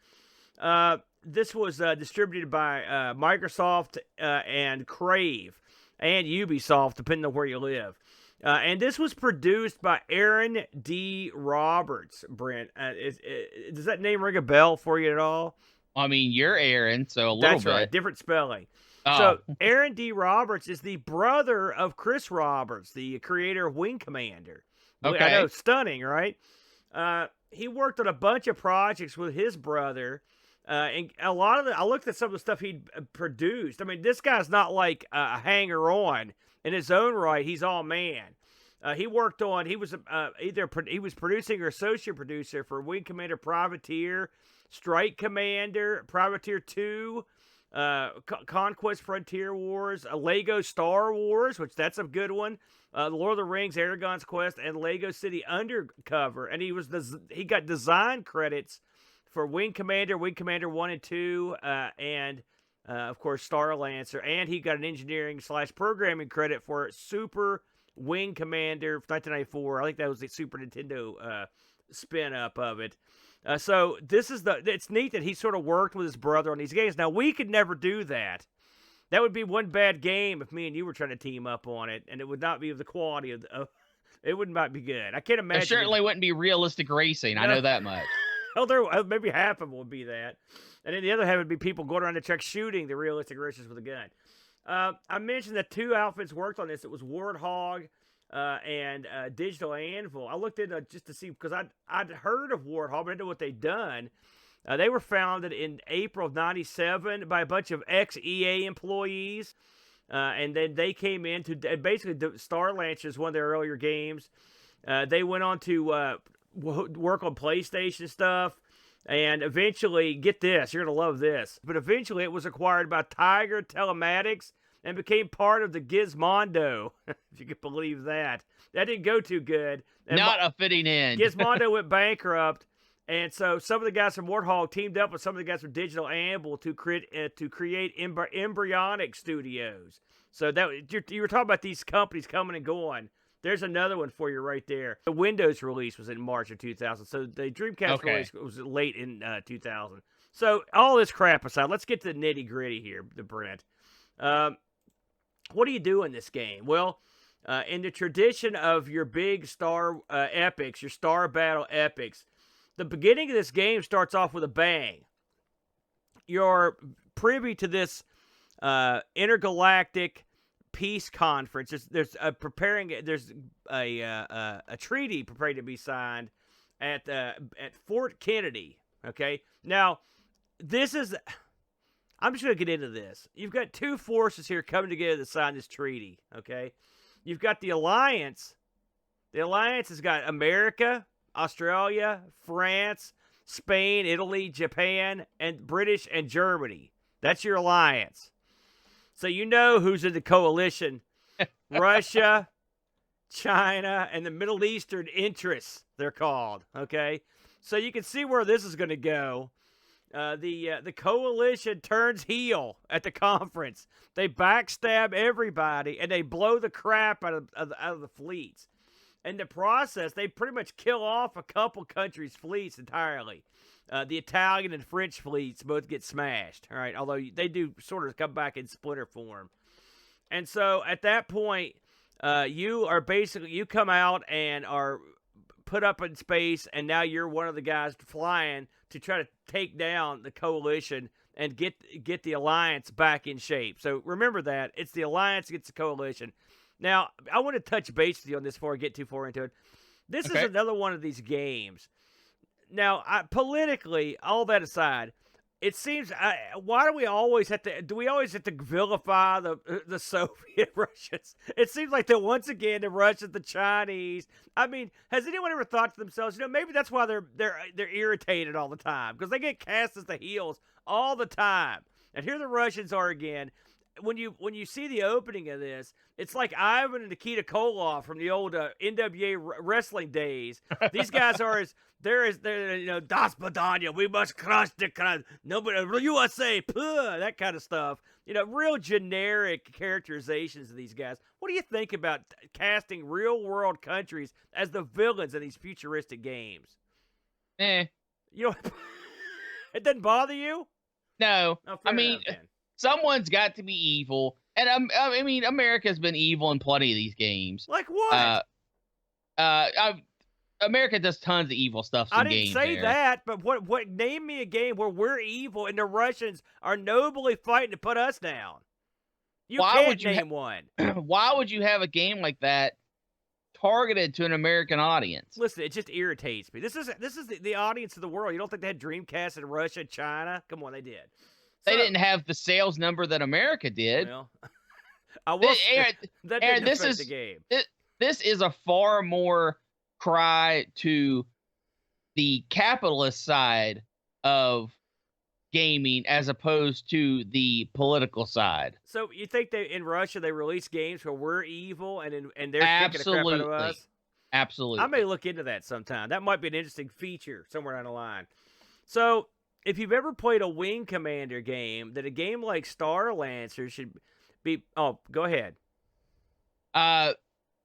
This was distributed by Microsoft and Crave and Ubisoft, depending on where you live. And this was produced by Aaron D. Roberts, Brent. Does that name ring a bell for you at all? I mean, you're Aaron, so a little That's bit. right, different spelling. Oh. So Aaron D. Roberts is the brother of Chris Roberts, the creator of Wing Commander. Okay. I know, stunning, right? He worked on a bunch of projects with his brother. And a lot of I looked at some of the stuff he'd produced. I mean, this guy's not like a hanger-on in his own right. He's all man. He worked on. He was he was producing or associate producer for Wing Commander Privateer, Strike Commander, Privateer 2, Conquest Frontier Wars, Lego Star Wars, which that's a good one. Lord of the Rings, Aragon's Quest, and Lego City Undercover. And he got design credits for Wing Commander 1 and 2, and of course StarLancer, and he got an engineering/programming credit for Super Wing Commander 1994. I think that was the Super Nintendo spin up of it. So this is it's neat that he sort of worked with his brother on these games. Now we could never do that. That would be one bad game if me and you were trying to team up on it, and it would not be of the quality of it would not be good. I can't imagine. It certainly wouldn't be realistic racing. I know that much. Well, maybe half of them would be that. And then the other half would be people going around the track shooting the realistic races with a gun. I mentioned that two outfits worked on this. It was Warthog and Digital Anvil. I looked into just to see, because I'd heard of Warthog, but I didn't know what they'd done. They were founded in April of '97 by a bunch of ex-EA employees. And then they came in to basically StarLancer is one of their earlier games. They went on to work on PlayStation stuff, and eventually, get this, you're going to love this, but eventually it was acquired by Tiger Telematics and became part of the Gizmondo, if you could believe that. That didn't go too good. And Not a fitting end. Gizmondo went bankrupt, and so some of the guys from Warthog teamed up with some of the guys from Digital Anvil to create embryonic studios. So that you were talking about these companies coming and going. There's another one for you right there. The Windows release was in March of 2000. So the Dreamcast release was late in 2000. So all this crap aside, let's get to the nitty gritty here, the Brent. What do you do in this game? Well, in the tradition of your big star epics, your star battle epics, the beginning of this game starts off with a bang. You're privy to this intergalactic peace conference. There's a treaty preparing to be signed at Fort Kennedy. Okay, now this is. I'm just going to get into this. You've got two forces here coming together to sign this treaty. Okay, you've got the Alliance. The Alliance has got America, Australia, France, Spain, Italy, Japan, and British and Germany. That's your alliance. So you know who's in the coalition. Russia, China, and the Middle Eastern interests, they're called. Okay? So you can see where this is going to go. The coalition turns heel at the conference. They backstab everybody, and they blow the crap out of the fleets. In the process, they pretty much kill off a couple countries' fleets entirely. The Italian and French fleets both get smashed, all right? Although they do sort of come back in splinter form. And so at that point, you come out and are put up in space, and now you're one of the guys flying to try to take down the coalition and get the alliance back in shape. So remember that. It's the alliance against the coalition. Now, I want to touch base with you on this before I get too far into it. This is another one of these games. Now, politically, all that aside, It seems. Why do we always have to? Do we always have to vilify the Soviet Russians? It seems like that once again the Russians, the Chinese. I mean, has anyone ever thought to themselves, maybe that's why they're irritated all the time because they get cast as the heels all the time. And here the Russians are again. When you see the opening of this, it's like Ivan and Nikita Koloff from the old NWA wrestling days. These guys are they're Das Badania, we must crush the nobody USA, that kind of stuff. Real generic characterizations of these guys. What do you think about casting real world countries as the villains in these futuristic games? It doesn't bother you? No, Oh, I mean. Someone's got to be evil, and I mean, America's been evil in plenty of these games. Like what? America does tons of evil stuff. I didn't say that, but what? Name me a game where we're evil and the Russians are nobly fighting to put us down. Why can't name one. Why would you have a game like that targeted to an American audience? Listen, it just irritates me. This is the audience of the world. You don't think they had Dreamcast in Russia and China? Come on, they did. They didn't have the sales number that America did. Well, I will. That didn't affect the game. This is a far more cry to the capitalist side of gaming as opposed to the political side. So you think in Russia they release games where we're evil and they're kicking the crap out of us? Absolutely. I may look into that sometime. That might be an interesting feature somewhere down the line. So. If you've ever played a Wing Commander game, that a game like StarLancer should be... Oh, go ahead.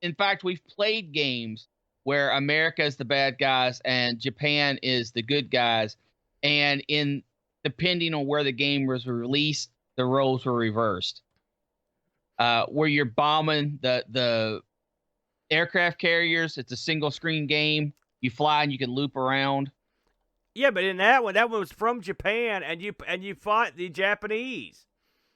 In fact, we've played games where America is the bad guys and Japan is the good guys. And depending on where the game was released, the roles were reversed. Where you're bombing the aircraft carriers, it's a single screen game. You fly and you can loop around. Yeah, but in that one was from Japan, and you fought the Japanese.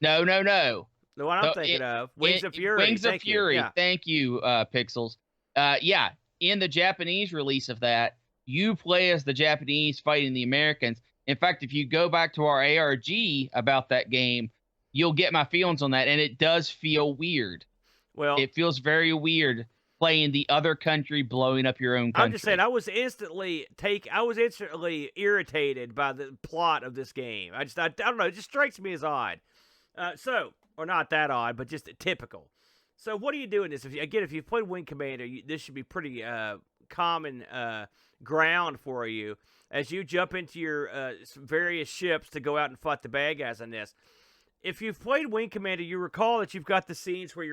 No. The one I'm thinking of, Wings of Fury. Wings of Fury. Yeah. Thank you, Pixels. Yeah, in the Japanese release of that, you play as the Japanese fighting the Americans. In fact, if you go back to our ARG about that game, you'll get my feelings on that, and it does feel weird. Well, it feels very weird. Playing the other country, blowing up your own country. I'm just saying, I was instantly irritated by the plot of this game. I don't know, it just strikes me as odd. Or not that odd, but just typical. So what are you doing this? If you've played Wing Commander, this should be pretty common ground for you as you jump into your various ships to go out and fight the bad guys on this. If you've played Wing Commander, you recall that you've got the scenes where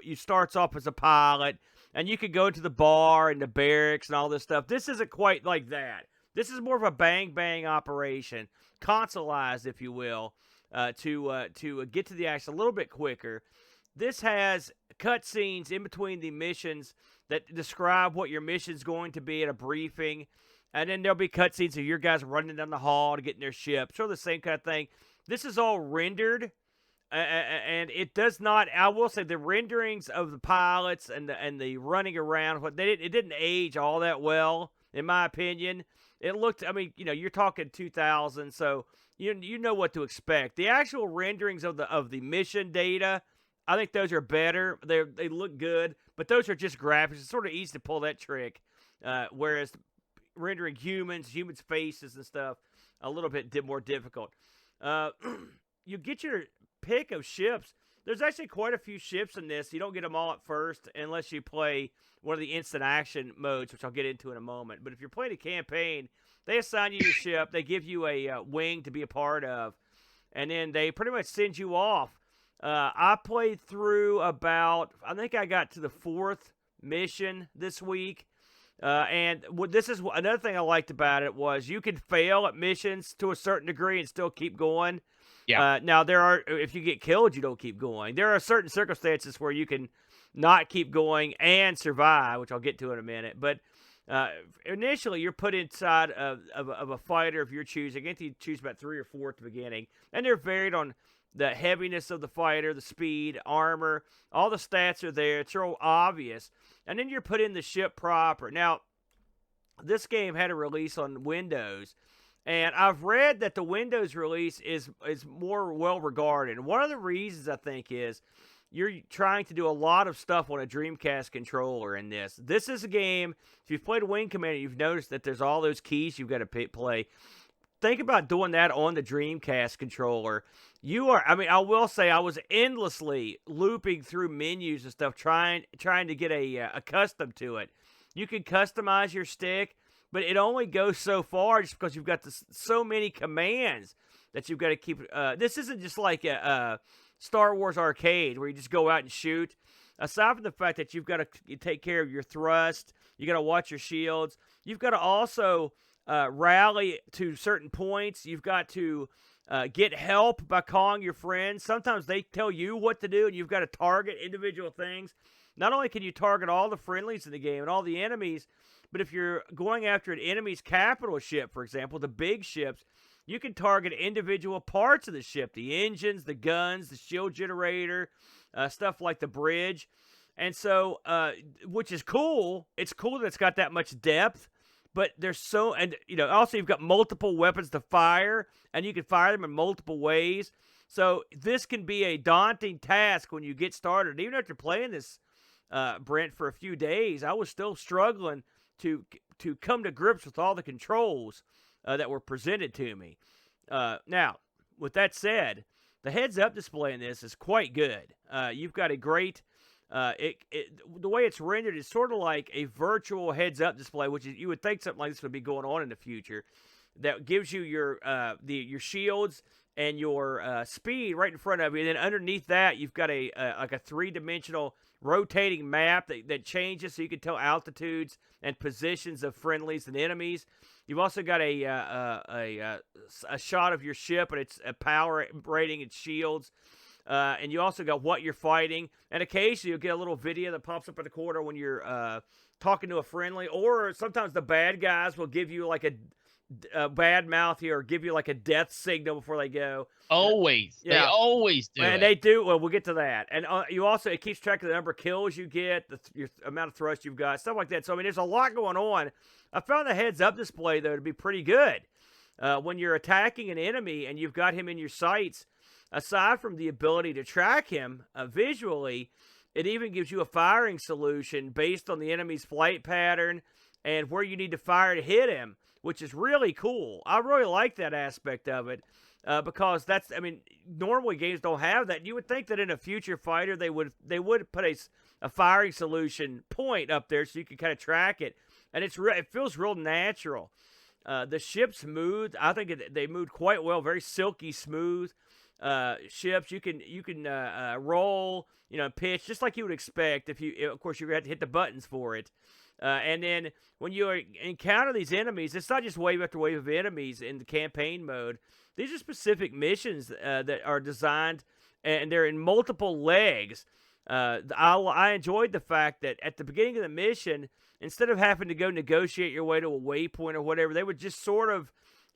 you starts off as a pilot, and you could go to the bar and the barracks and all this stuff. This isn't quite like that. This is more of a bang-bang operation, consoleized, if you will, to get to the action a little bit quicker. This has cutscenes in between the missions that describe what your mission's going to be at a briefing, and then there'll be cutscenes of your guys running down the hall to get in their ship. Sort of the same kind of thing. This is all rendered. And it does not. I will say the renderings of the pilots and the running around, it didn't age all that well, in my opinion. It looked. I mean, you're talking 2000, so you know what to expect. The actual renderings of the mission data, I think those are better. They look good, but those are just graphics. It's sort of easy to pull that trick, whereas rendering human faces and stuff a little bit more difficult. You get your pick of ships. There's actually quite a few ships in this. You don't get them all at first unless you play one of the instant action modes, which I'll get into in a moment. But if you're playing a campaign, they assign you your ship. They give you a wing to be a part of, and then they pretty much send you off. I played through I think I got to the 4th mission this week. And this is another thing I liked about it was you could fail at missions to a certain degree and still keep going. Yeah. Now if you get killed, you don't keep going. There are certain circumstances where you can not keep going and survive, which I'll get to in a minute. But initially, you're put inside of a fighter of your choosing. I think you choose about 3 or 4 at the beginning, and they're varied on the heaviness of the fighter, the speed, armor. All the stats are there. It's real obvious. And then you're put in the ship proper. Now, this game had a release on Windows, And I've read that the Windows release is more well regarded. And one of the reasons I think is you're trying to do a lot of stuff on a Dreamcast controller in this. This is a game, if you've played Wing Commander, you've noticed that there's all those keys you've got to play. Think about doing that on the Dreamcast controller. I will say I was endlessly looping through menus and stuff, trying to get accustomed to it. You can customize your stick, but it only goes so far just because you've got so many commands that you've got to keep. This isn't just like a Star Wars arcade where you just go out and shoot. Aside from the fact that you've got to take care of your thrust, you got to watch your shields. You've got to also rally to certain points. You've got to get help by calling your friends. Sometimes they tell you what to do, and you've got to target individual things. Not only can you target all the friendlies in the game and all the enemies, but if you're going after an enemy's capital ship, for example, the big ships, you can target individual parts of the ship, the engines, the guns, the shield generator, stuff like the bridge. And so, which is cool. It's cool that it's got that much depth, but also you've got multiple weapons to fire, and you can fire them in multiple ways. So this can be a daunting task when you get started. Even after playing this, Brent, for a few days, I was still struggling to come to grips with all the controls that were presented to me. Now, with that said, the heads-up display in this is quite good. You've got a great, the way it's rendered is sort of like a virtual heads-up display, which is, you would think something like this would be going on in the future, that gives you your shields and your speed right in front of you. And then underneath that, you've got like a three-dimensional rotating map that changes so you can tell altitudes and positions of friendlies and enemies. You've also got a shot of your ship and its power rating and shields. And you also got what you're fighting. And occasionally you'll get a little video that pops up in the corner when you're talking to a friendly. Or sometimes the bad guys will give you like a bad mouth here, or give you like a death signal before they go. Always. Yeah. They always do. And they do. Well, we'll get to that. And it keeps track of the number of kills you get, your amount of thrust you've got, stuff like that. So, I mean, there's a lot going on. I found the heads-up display, though, to be pretty good. When you're attacking an enemy and you've got him in your sights, aside from the ability to track him visually, it even gives you a firing solution based on the enemy's flight pattern and where you need to fire to hit him, which is really cool. I really like that aspect of it because normally games don't have that. You would think that in a future fighter they would put a firing solution point up there so you can kind of track it, and it feels real natural. The ships moved. I think they moved quite well, very silky smooth ships. You can roll, pitch just like you would expect if you, of course, you had to hit the buttons for it. And then when you encounter these enemies, it's not just wave after wave of enemies in the campaign mode. These are specific missions that are designed, and they're in multiple legs. I enjoyed the fact that at the beginning of the mission, instead of having to go negotiate your way to a waypoint or whatever, they would just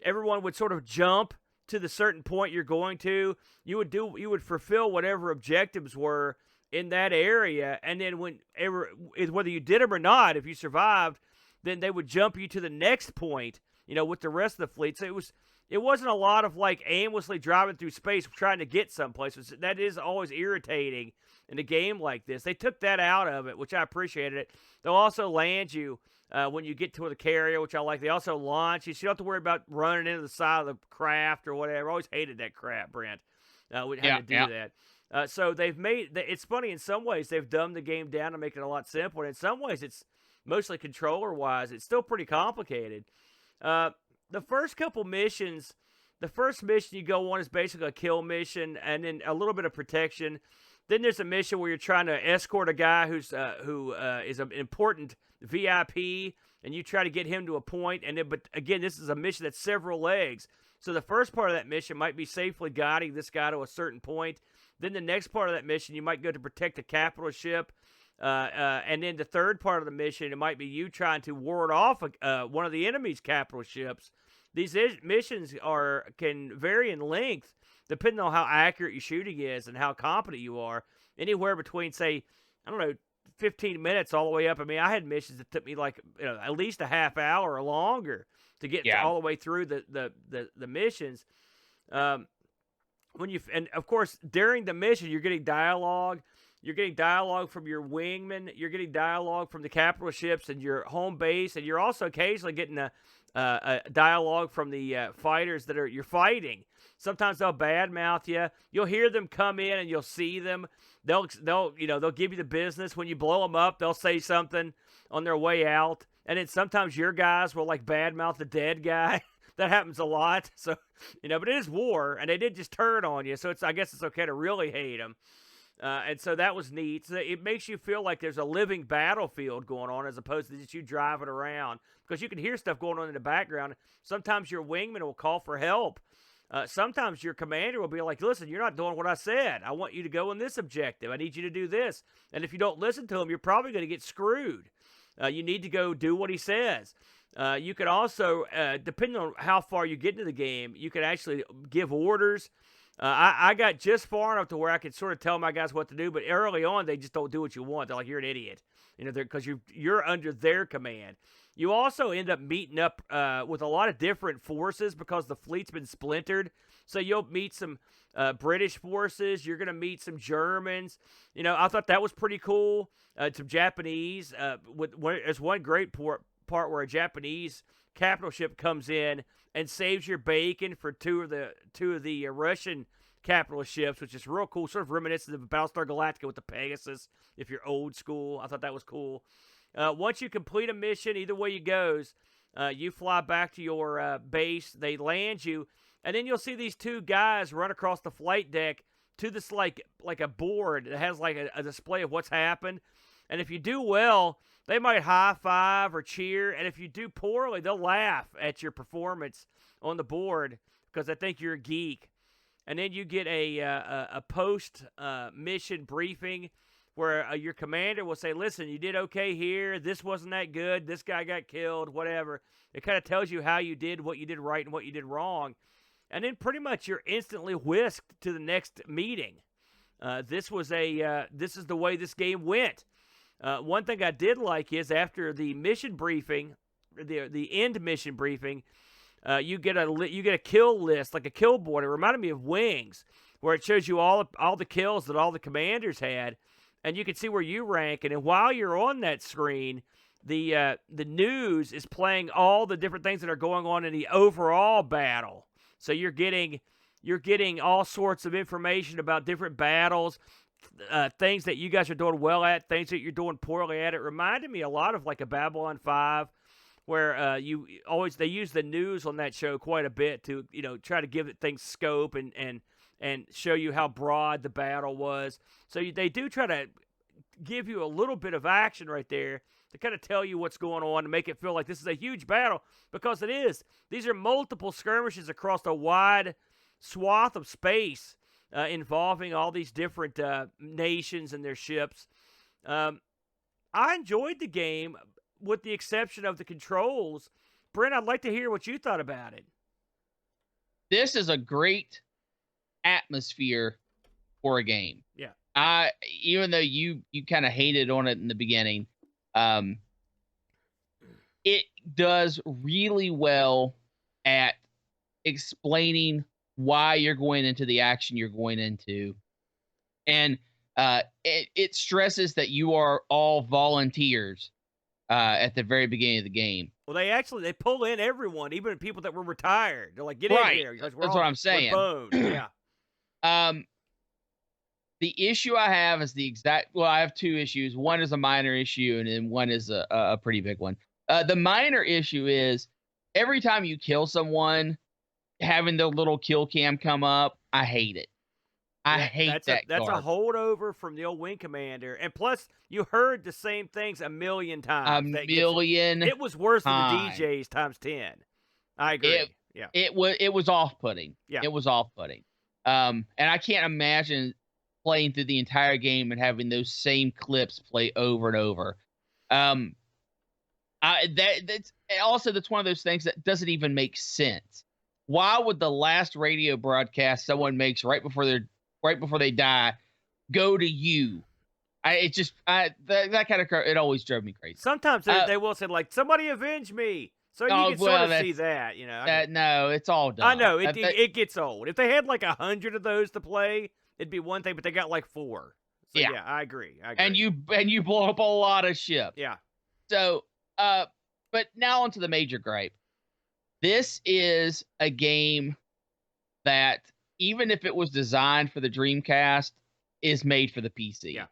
everyone would sort of jump to the certain point you're going to. You would fulfill whatever objectives were in that area, and then whether you did them or not, if you survived, then they would jump you to the next point, with the rest of the fleet. So it wasn't a lot of like aimlessly driving through space trying to get someplace. That is always irritating in a game like this. They took that out of it, which I appreciated it. They'll also land you when you get to the carrier, which I like. They also launch you, so you don't have to worry about running into the side of the craft or whatever. I always hated that crap, Brent. We had to do that. So it's funny, in some ways they've dumbed the game down to make it a lot simpler. In some ways it's mostly controller-wise. It's still pretty complicated. The first couple missions, the first mission you go on is basically a kill mission and then a little bit of protection. Then there's a mission where you're trying to escort a guy who is an important VIP, and you try to get him to a point. But again, this is a mission that's several legs. So the first part of that mission might be safely guiding this guy to a certain point. Then the next part of that mission, you might go to protect a capital ship. And then the third part of the mission, it might be you trying to ward off one of the enemy's capital ships. These missions can vary in length depending on how accurate your shooting is and how competent you are. Anywhere between, say, 15 minutes all the way up. I mean, I had missions that took me like at least a half hour or longer to get Yeah. all the way through the missions. And of course, during the mission, you're getting dialogue. You're getting dialogue from your wingmen. You're getting dialogue from the capital ships and your home base, and you're also occasionally getting a dialogue from the fighters that you're fighting. Sometimes they'll badmouth you. You'll hear them come in, and you'll see them. They'll give you the business. When you blow them up, they'll say something on their way out, and then sometimes your guys will like badmouth the dead guy. That happens a lot. So but it is war, and they did just turn on you. So I guess it's okay to really hate them. And so that was neat. So it makes you feel like there's a living battlefield going on as opposed to just you driving around, because you can hear stuff going on in the background. Sometimes your wingman will call for help. Sometimes your commander will be like, listen, you're not doing what I said. I want you to go on this objective. I need you to do this. And if you don't listen to him, you're probably going to get screwed. You need to go do what he says. You can also, depending on how far you get into the game, you can actually give orders. I got just far enough to where I could sort of tell my guys what to do, but early on, they just don't do what you want. They're like, you're an idiot, because you're under their command. You also end up meeting up with a lot of different forces because the fleet's been splintered. So you'll meet some British forces. You're going to meet some Germans. I thought that was pretty cool. Some Japanese. There's one great part where a Japanese capital ship comes in and saves your bacon for two of the Russian capital ships, which is real cool, sort of reminiscent of Battlestar Galactica with the Pegasus, if you're old school. I thought that was cool. Once you complete a mission, either way it goes, you fly back to your base, they land you, and then you'll see these two guys run across the flight deck to this like a board that has like a display of what's happened. And if you do well, they might high-five or cheer, and if you do poorly, they'll laugh at your performance on the board because they think you're a geek. And then you get a post-mission briefing where your commander will say, listen, you did okay here, this wasn't that good, this guy got killed, whatever. It kind of tells you how you did, what you did right, and what you did wrong. And then pretty much you're instantly whisked to the next meeting. This is the way this game went. One thing I did like is after the mission briefing, the end mission briefing, you get a kill list, like a kill board. It reminded me of Wings, where it shows you all the kills that all the commanders had, and you can see where you rank. And then while you're on that screen, the news is playing all the different things that are going on in the overall battle. So you're getting all sorts of information about different battles. Things that you guys are doing well at, things that you're doing poorly at. It reminded me a lot of like a Babylon 5, where they use the news on that show quite a bit to try to give things scope and show you how broad the battle was. So they do try to give you a little bit of action right there to kind of tell you what's going on and make it feel like this is a huge battle, because it is. These are multiple skirmishes across a wide swath of space. Involving all these different nations and their ships. I enjoyed the game, with the exception of the controls. Brent, I'd like to hear what you thought about it. This is a great atmosphere for a game. Yeah. Even though you kind of hated on it in the beginning, it does really well at explaining why you're going into the action you're going into. And it stresses that you are all volunteers at the very beginning of the game. Well, they pull in everyone, even people that were retired. They're like, get in here. That's what I'm saying. Yeah. The issue I have is I have two issues. One is a minor issue, and then one is a pretty big one. The minor issue is every time you kill someone, having the little kill cam come up, I hate it. I hate that. That's a holdover from the old Wing Commander, and plus you heard the same things a million times. It was worse than the DJs times 10. I agree. It was off-putting. Yeah. It was off-putting. And I can't imagine playing through the entire game and having those same clips play over and over. That's one of those things that doesn't even make sense. Why would the last radio broadcast someone makes right before they die go to you? That kind of, it always drove me crazy. Sometimes they will say, like, somebody avenge me. So you can sort of see that, you know. No, it's all done. I know it gets old. If they had like 100 of those to play, it'd be one thing. But they got like 4. So yeah, I agree. And you blow up a lot of ships. Yeah. So, but now onto the major gripe. This is a game that, even if it was designed for the Dreamcast, is made for the PC. Yeah.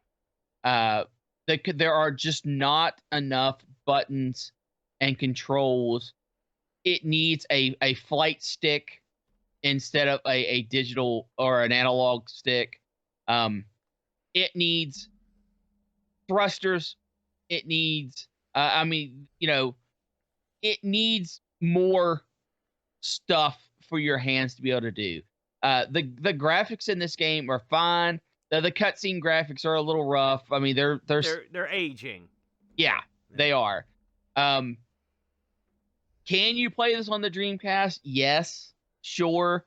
There are just not enough buttons and controls. It needs a flight stick instead of a digital or an analog stick. It needs thrusters. It needs, it needs more stuff for your hands to be able to do. The graphics in this game are fine. The cutscene graphics are a little rough. I mean, they're aging. Yeah, they are. Can you play this on the Dreamcast? Yes, sure.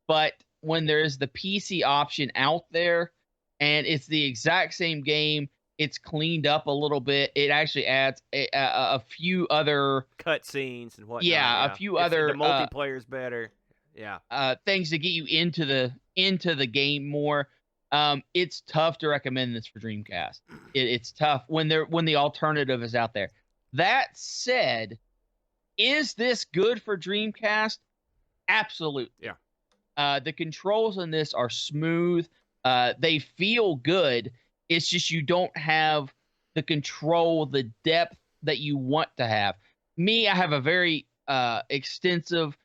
But when there's the PC option out there and it's the exact same game, it's cleaned up a little bit. It actually adds a few other cutscenes and whatnot. Yeah, a few other the multiplayer's better. Yeah. Things to get you into the game more. It's tough to recommend this for Dreamcast. It's tough when the alternative is out there. That said, is this good for Dreamcast? Absolutely. Yeah. The controls in this are smooth. They feel good. It's just you don't have the control, the depth that you want to have. Me, I have a very extensive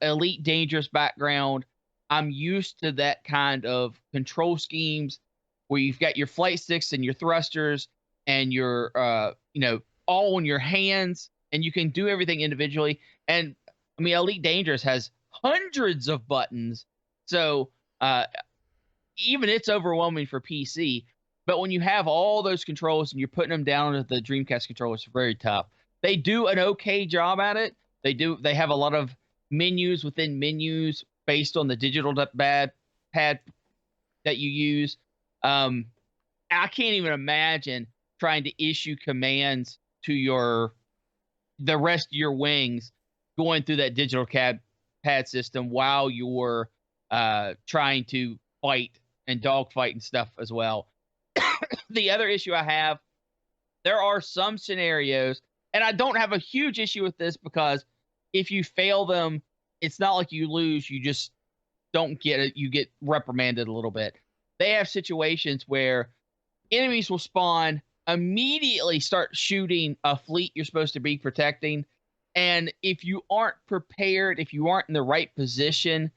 Elite Dangerous background. I'm used to that kind of control schemes where you've got your flight sticks and your thrusters and your, all on your hands, and you can do everything individually. And I mean, Elite Dangerous has hundreds of buttons. So even it's overwhelming for PC. But when you have all those controls and you're putting them down to the Dreamcast controller, it's very tough. They do an okay job at it. They have a lot of menus within menus based on the digital pad that you use. I can't even imagine trying to issue commands to the rest of your wings going through that digital pad system while you're trying to fight and dogfight and stuff as well. The other issue I have, there are some scenarios, and I don't have a huge issue with this because if you fail them, it's not like you lose. You just don't get it. You get reprimanded a little bit. They have situations where enemies will spawn, immediately start shooting a fleet you're supposed to be protecting. And if you aren't prepared, if you aren't in the right position,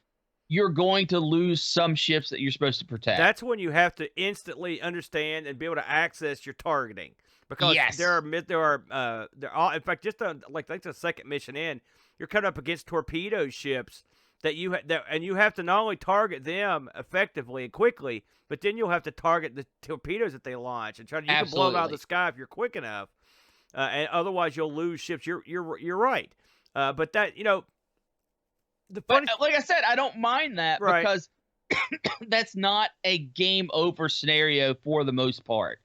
you're going to lose some ships that you're supposed to protect. That's when you have to instantly understand and be able to access your targeting, because there are in fact, just like the second mission in, you're coming up against torpedo ships that you have to not only target them effectively and quickly, but then you'll have to target the torpedoes that they launch and try to can blow them out of the sky if you're quick enough, and otherwise you'll lose ships. You're right, but that But like I said, I don't mind that because that's not a game over scenario for the most part.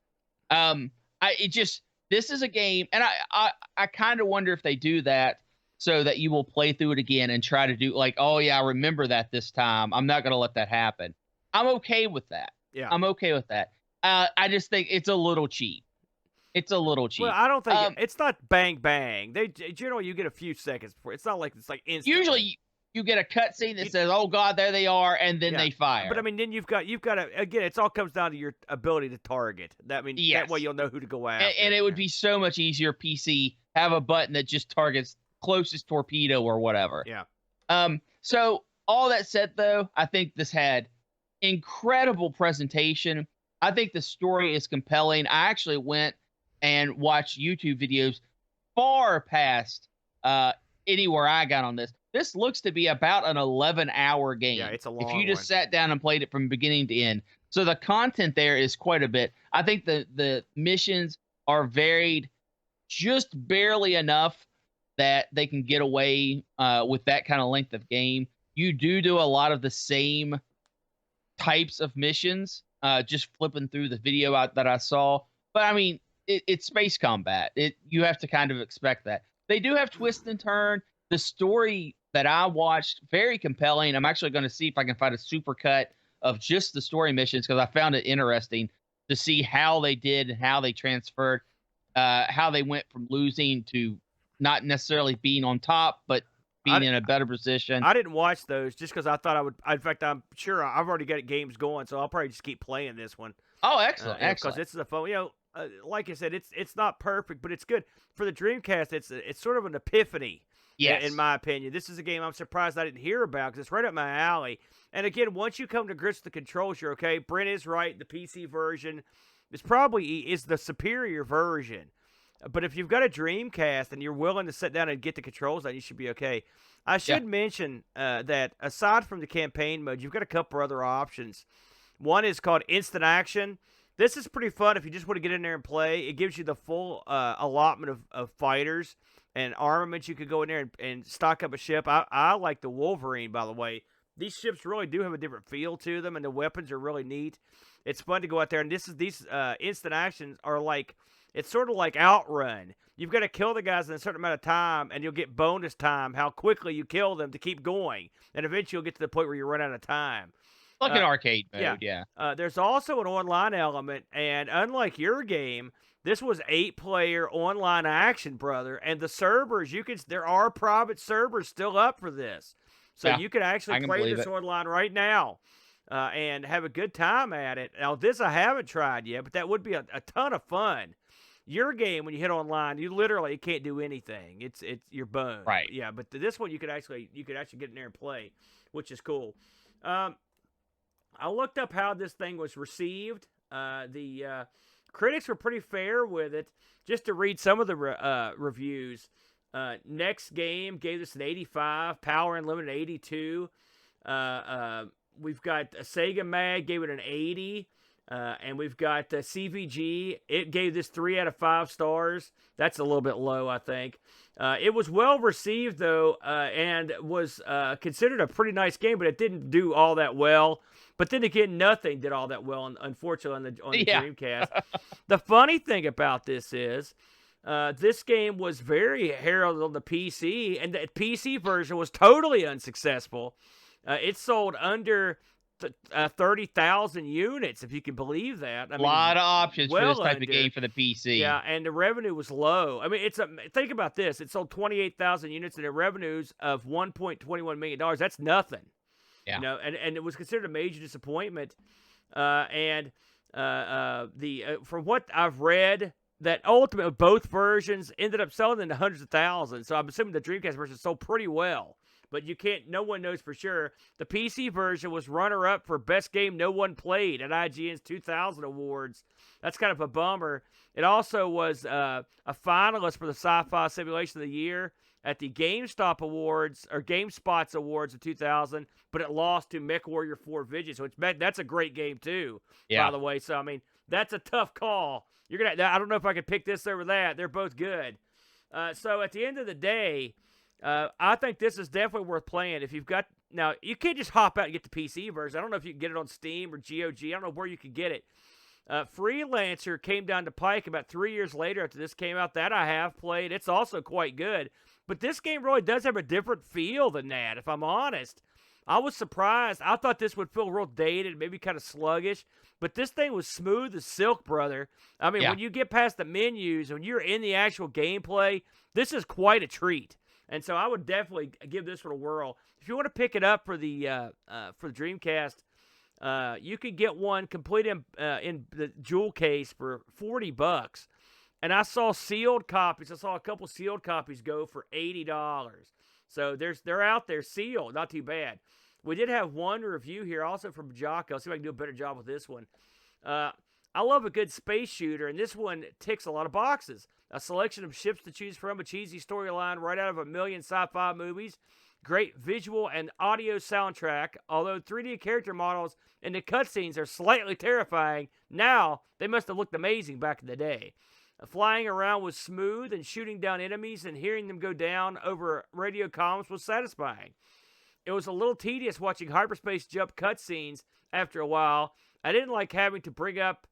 This is a game, and I kind of wonder if they do that so that you will play through it again and try to do like, oh yeah, I remember that this time. I'm not gonna let that happen. I'm okay with that. Yeah, I'm okay with that. I just think it's a little cheap. It's a little cheap. Well, I don't think it's not bang bang. They generally you get a few seconds before. It's not like it's like instant. Usually you get a cutscene that says, "Oh God, there they are," and then they fire. But I mean, then you've got to again. It all comes down to your ability to target. That way you'll know who to go after. And it would be so much easier. PC have a button that just targets closest torpedo or whatever. Yeah. So all that said, though, I think this had incredible presentation. I think the story is compelling. I actually went and watched YouTube videos far past anywhere I got on this. This looks to be about an 11-hour game. Yeah, it's a long if you just sat down and played it from beginning to end. So the content there is quite a bit. I think the missions are varied just barely enough that they can get away with that kind of length of game. You do a lot of the same types of missions, just flipping through the video that I saw. But I mean, it's space combat. You have to kind of expect that. They do have twist and turn. The story that I watched, very compelling. I'm actually going to see if I can find a supercut of just the story missions because I found it interesting to see how they did and how they transferred, how they went from losing to not necessarily being on top, but being in a better position. I didn't watch those just because I thought I would. In fact, I'm sure I've already got games going, so I'll probably just keep playing this one. Oh, excellent, excellent. Because this is a fun. Like I said, it's not perfect, but it's good for the Dreamcast. It's sort of an epiphany. Yes. In my opinion, this is a game I'm surprised I didn't hear about because it's right up my alley. And again, once you come to grips with the controls, you're okay. Brent is right. The PC version is probably the superior version. But if you've got a Dreamcast and you're willing to sit down and get the controls down, you should be okay. I should mention that aside from the campaign mode, you've got a couple other options. One is called Instant Action. This is pretty fun if you just want to get in there and play. It gives you the full allotment of fighters and armaments. You could go in there and stock up a ship. I like the Wolverine, by the way. These ships really do have a different feel to them, and the weapons are really neat. It's fun to go out there, and these instant actions are like, it's sort of like Outrun. You've got to kill the guys in a certain amount of time, and you'll get bonus time how quickly you kill them to keep going. And eventually you'll get to the point where you run out of time. Like an arcade mode, yeah. There's also an online element, and unlike your game, this was 8-player online action, brother. And the servers, there are private servers still up for this. So you can actually play this online right now and have a good time at it. Now, this I haven't tried yet, but that would be a ton of fun. Your game, when you hit online, you literally can't do anything. It's you're boned. Right. Yeah, but this one you could actually get in there and play, which is cool. I looked up how this thing was received. The critics were pretty fair with it. Just to read some of the reviews. Next Game gave this an 85. Power Unlimited 82. We've got Sega Mag gave it an 80. And we've got CVG. It gave this 3 out of 5 stars. That's a little bit low, I think. It was well received, though, and was considered a pretty nice game, but it didn't do all that well. But then again, nothing did all that well, unfortunately, on the Dreamcast. The funny thing about this is, this game was very heralded on the PC, and the PC version was totally unsuccessful. It sold under 30,000 units, if you can believe that. A lot of options for this type of game for the PC. Yeah, and the revenue was low. I mean, think about this. It sold 28,000 units and the revenues of $1.21 million. That's nothing. Yeah. And it was considered a major disappointment. From what I've read, that ultimately both versions ended up selling in the hundreds of thousands. So I'm assuming the Dreamcast version sold pretty well. But no one knows for sure. The PC version was runner-up for Best Game No One Played at IGN's 2000 Awards. That's kind of a bummer. It also was a finalist for the Sci-Fi Simulation of the Year at the GameStop Awards, or GameSpots Awards of 2000, but it lost to MechWarrior 4 Vengeance, which that's a great game too, by the way. So, I mean, that's a tough call. I don't know if I could pick this over that. They're both good. So, at the end of the day, I think this is definitely worth playing. If you've got, now you can't just hop out and get the PC version. I don't know if you can get it on Steam or GOG. I don't know where you can get it. StarLancer came down the pike about 3 years later after this came out. That I have played. It's also quite good. But this game really does have a different feel than that, if I'm honest. I was surprised. I thought this would feel real dated, maybe kind of sluggish. But this thing was smooth as silk, brother. I mean, when you get past the menus, when you're in the actual gameplay, this is quite a treat. And so I would definitely give this one a whirl. If you want to pick it up for the Dreamcast, you can get one complete in the jewel case for $40. And I saw sealed copies. I saw a couple sealed copies go for $80. So they're out there sealed. Not too bad. We did have one review here also from Jocko. I'll see if I can do a better job with this one. I love a good space shooter, and this one ticks a lot of boxes. A selection of ships to choose from, a cheesy storyline right out of a million sci-fi movies, great visual and audio soundtrack, although 3D character models and the cutscenes are slightly terrifying. Now, they must have looked amazing back in the day. Flying around was smooth, and shooting down enemies and hearing them go down over radio comms was satisfying. It was a little tedious watching hyperspace jump cutscenes after a while. I didn't like having to bring up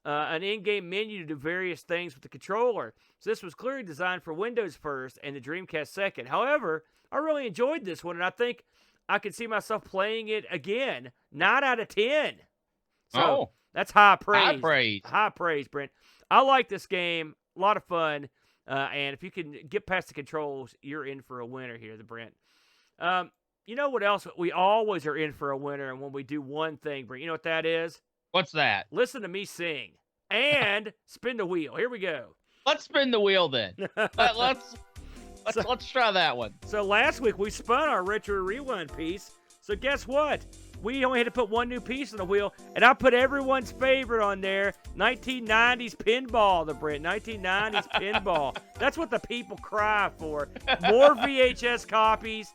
an in-game menu to do various things with the controller. So this was clearly designed for Windows first and the Dreamcast second. However, I really enjoyed this one, and I think I could see myself playing it again. 9 out of 10. So that's high praise. High praise. High praise, Brent. I like this game. A lot of fun. And if you can get past the controls, you're in for a winner here, the Brent. You know what else? We always are in for a winner, and when we do one thing, Brent, you know what that is? What's that? Listen to me sing and spin the wheel. Here we go. Let's spin the wheel then. Let's try that one. So last week we spun our retro rewind piece. So guess what? We only had to put one new piece on the wheel, and I put everyone's favorite on there, 1990s pinball, the Brent. 1990s pinball. That's what the people cry for. More VHS copies,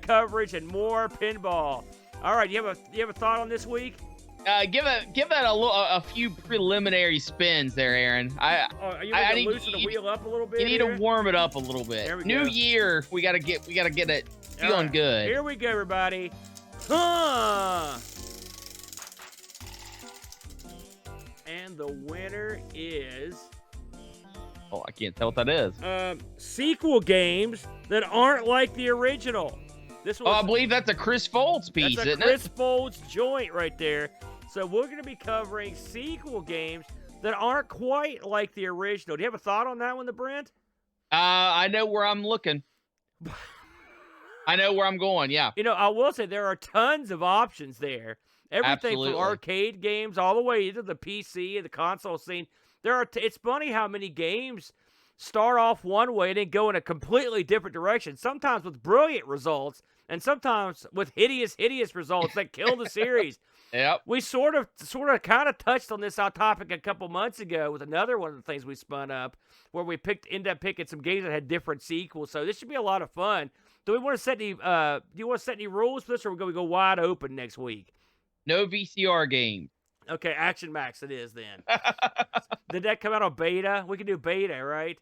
coverage, and more pinball. All right, you have a thought on this week? Give that a few preliminary spins there, Aaron. Are you going to loosen the wheel up a little bit? You need to warm it up a little bit. There we New go. year, we gotta get it feeling good. Here we go, everybody. Huh. And the winner is Oh, I can't tell what that is. sequel games that aren't like the original. This was, I believe that's a Chris Folds piece, that's a isn't Chris it? Folds joint right there. So we're going to be covering sequel games that aren't quite like the original. Do you have a thought on that one, the Brent? I know where I'm looking. I know where I'm going, yeah. You know, I will say there are tons of options there. Everything Absolutely. from arcade games all the way into the PC and the console scene. It's funny how many games start off one way and then go in a completely different direction. Sometimes with brilliant results, and sometimes with hideous results that kill the series. Yep. We sort of kind of touched on this topic a couple months ago with another one of the things we spun up, where we ended up picking some games that had different sequels. So this should be a lot of fun. Do we want to set any? Do you want to set any rules for this, or are we going to go wide open next week? No VCR game. Okay, Action Max it is then. Did that come out on beta? We can do beta, right?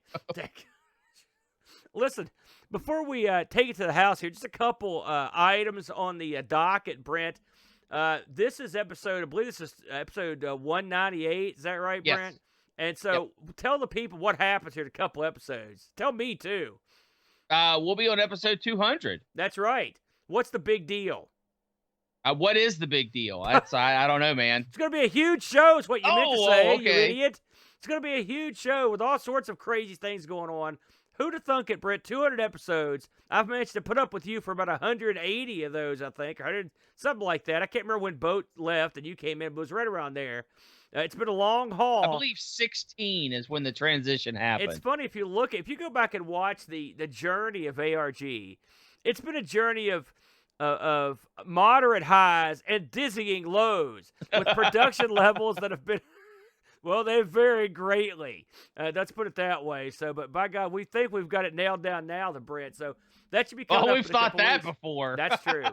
Listen, before we take it to the house here, just a couple items on the docket, Brent. This is episode, I believe this is episode 198. Is that right, Yes. Brent? And so tell the people what happens here in a couple episodes. Tell me, too. We'll be on episode 200. That's right. What's the big deal? What is the big deal? That's I don't know, man. It's going to be a huge show is what you meant to say, you okay. idiot. It's going to be a huge show with all sorts of crazy things going on. Who'd have thunk it, Brent? 200 episodes. I've managed to put up with you for about 180 of those, I think. 100, something like that. I can't remember when Boat left and you came in, but it was right around there. It's been a long haul. I believe 16 is when the transition happened. It's funny if you go back and watch the journey of ARG. It's been a journey of moderate highs and dizzying lows with production levels that have been, well, they vary greatly. Let's put it that way. So, but by God, we think we've got it nailed down now, the Brent. So that should be coming up we've in a thought couple that weeks. before. That's true.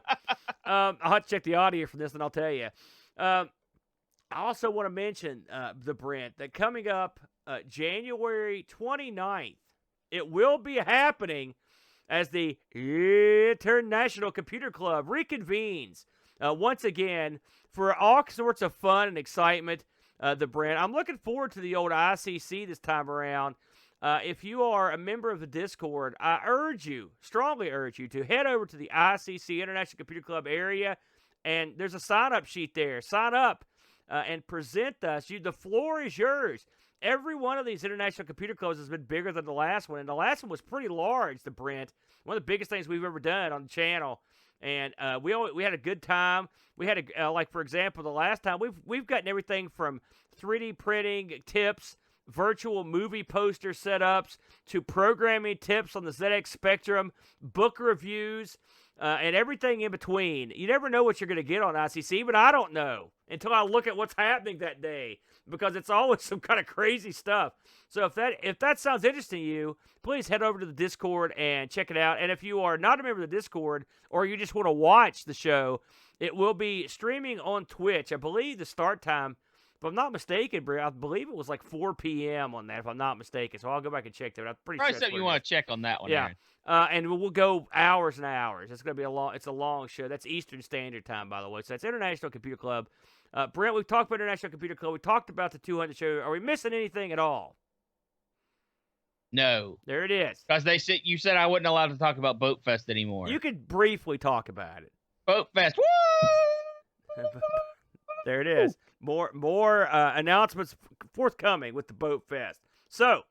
I'll have to check the audio for this, and I'll tell you. I also want to mention, the Brent, that coming up January 29th, it will be happening as the International Computer Club reconvenes once again for all sorts of fun and excitement, the Brent. I'm looking forward to the old ICC this time around. If you are a member of the Discord, I strongly urge you to head over to the ICC International Computer Club area, and there's a sign-up sheet there. Sign up and present us. The floor is yours. Every one of these International Computer Clubs has been bigger than the last one, and the last one was pretty large, the Brent. One of the biggest things we've ever done on the channel, and we had a good time. We had like, for example, the last time we've gotten everything from 3D printing tips, virtual movie poster setups, to programming tips on the ZX Spectrum, book reviews, and everything in between. You never know what you're going to get on ICC, but I don't know until I look at what's happening that day, because it's always some kind of crazy stuff. So if that sounds interesting to you, please head over to the Discord and check it out. And if you are not a member of the Discord, or you just want to watch the show, it will be streaming on Twitch. I believe the start time If I'm not mistaken, Brent, I believe it was like 4 p.m. on that, if I'm not mistaken. So I'll go back and check that. I'm pretty Probably sure. something you want to check on that one, Yeah. Aaron. And we'll go hours and hours. It's going to be a long show. That's Eastern Standard Time, by the way. So that's International Computer Club. Brent, we've talked about International Computer Club. We talked about the 200 show. Are we missing anything at all? No. There it is. Because you said I wasn't allowed to talk about Boat Fest anymore. You could briefly talk about it. Boat Fest. Woo! There it is. More announcements forthcoming with the Boat Fest. So,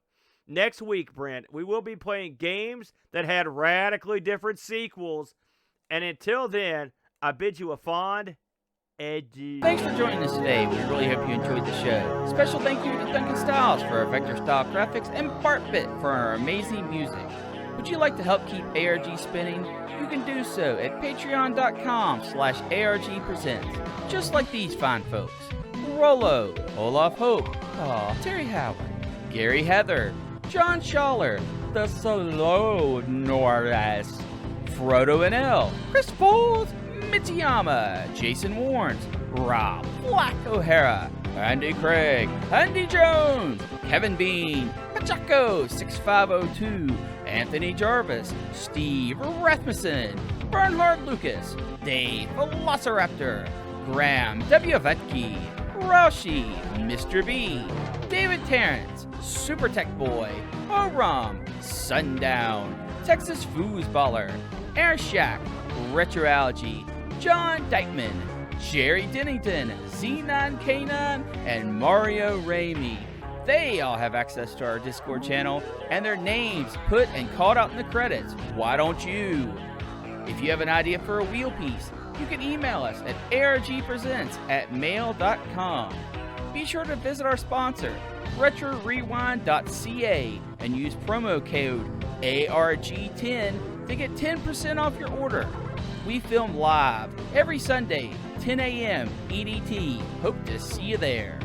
next week, Brent, we will be playing games that had radically different sequels. And until then, I bid you a fond adieu. Thanks for joining us today. We really hope you enjoyed the show. Special thank you to Duncan Styles for our vector style graphics and Bartbit for our amazing music. Would you like to help keep ARG spinning? You can do so at patreon.com/ARGpresents. Just like these fine folks. Rollo, Olaf Hope, Terry Howard, Gary Heather, John Schaller, The Slow Norris, Frodo and L, Chris Foles, Mitsuyama, Jason Warnes, Rob Black O'Hara, Andy Craig, Andy Jones, Kevin Bean, Pachaco 6502, Anthony Jarvis, Steve Rasmussen, Bernhard Lucas, Dave Velociraptor, Graham W. Vetke, Raushi, Mr. B, David Terrence, Super Tech Boy, Oram, Sundown, Texas Foosballer, Air Shack, Retroalgy, John Dykeman, Jerry Dennington, Z9K9, and Mario Ramey. They all have access to our Discord channel and their names put and called out in the credits. Why don't you? If you have an idea for a wheel piece, you can email us at argpresents@mail.com. Be sure to visit our sponsor, RetroRewind.ca, and use promo code ARG10 to get 10% off your order. We film live every Sunday, 10 a.m. EDT. Hope to see you there.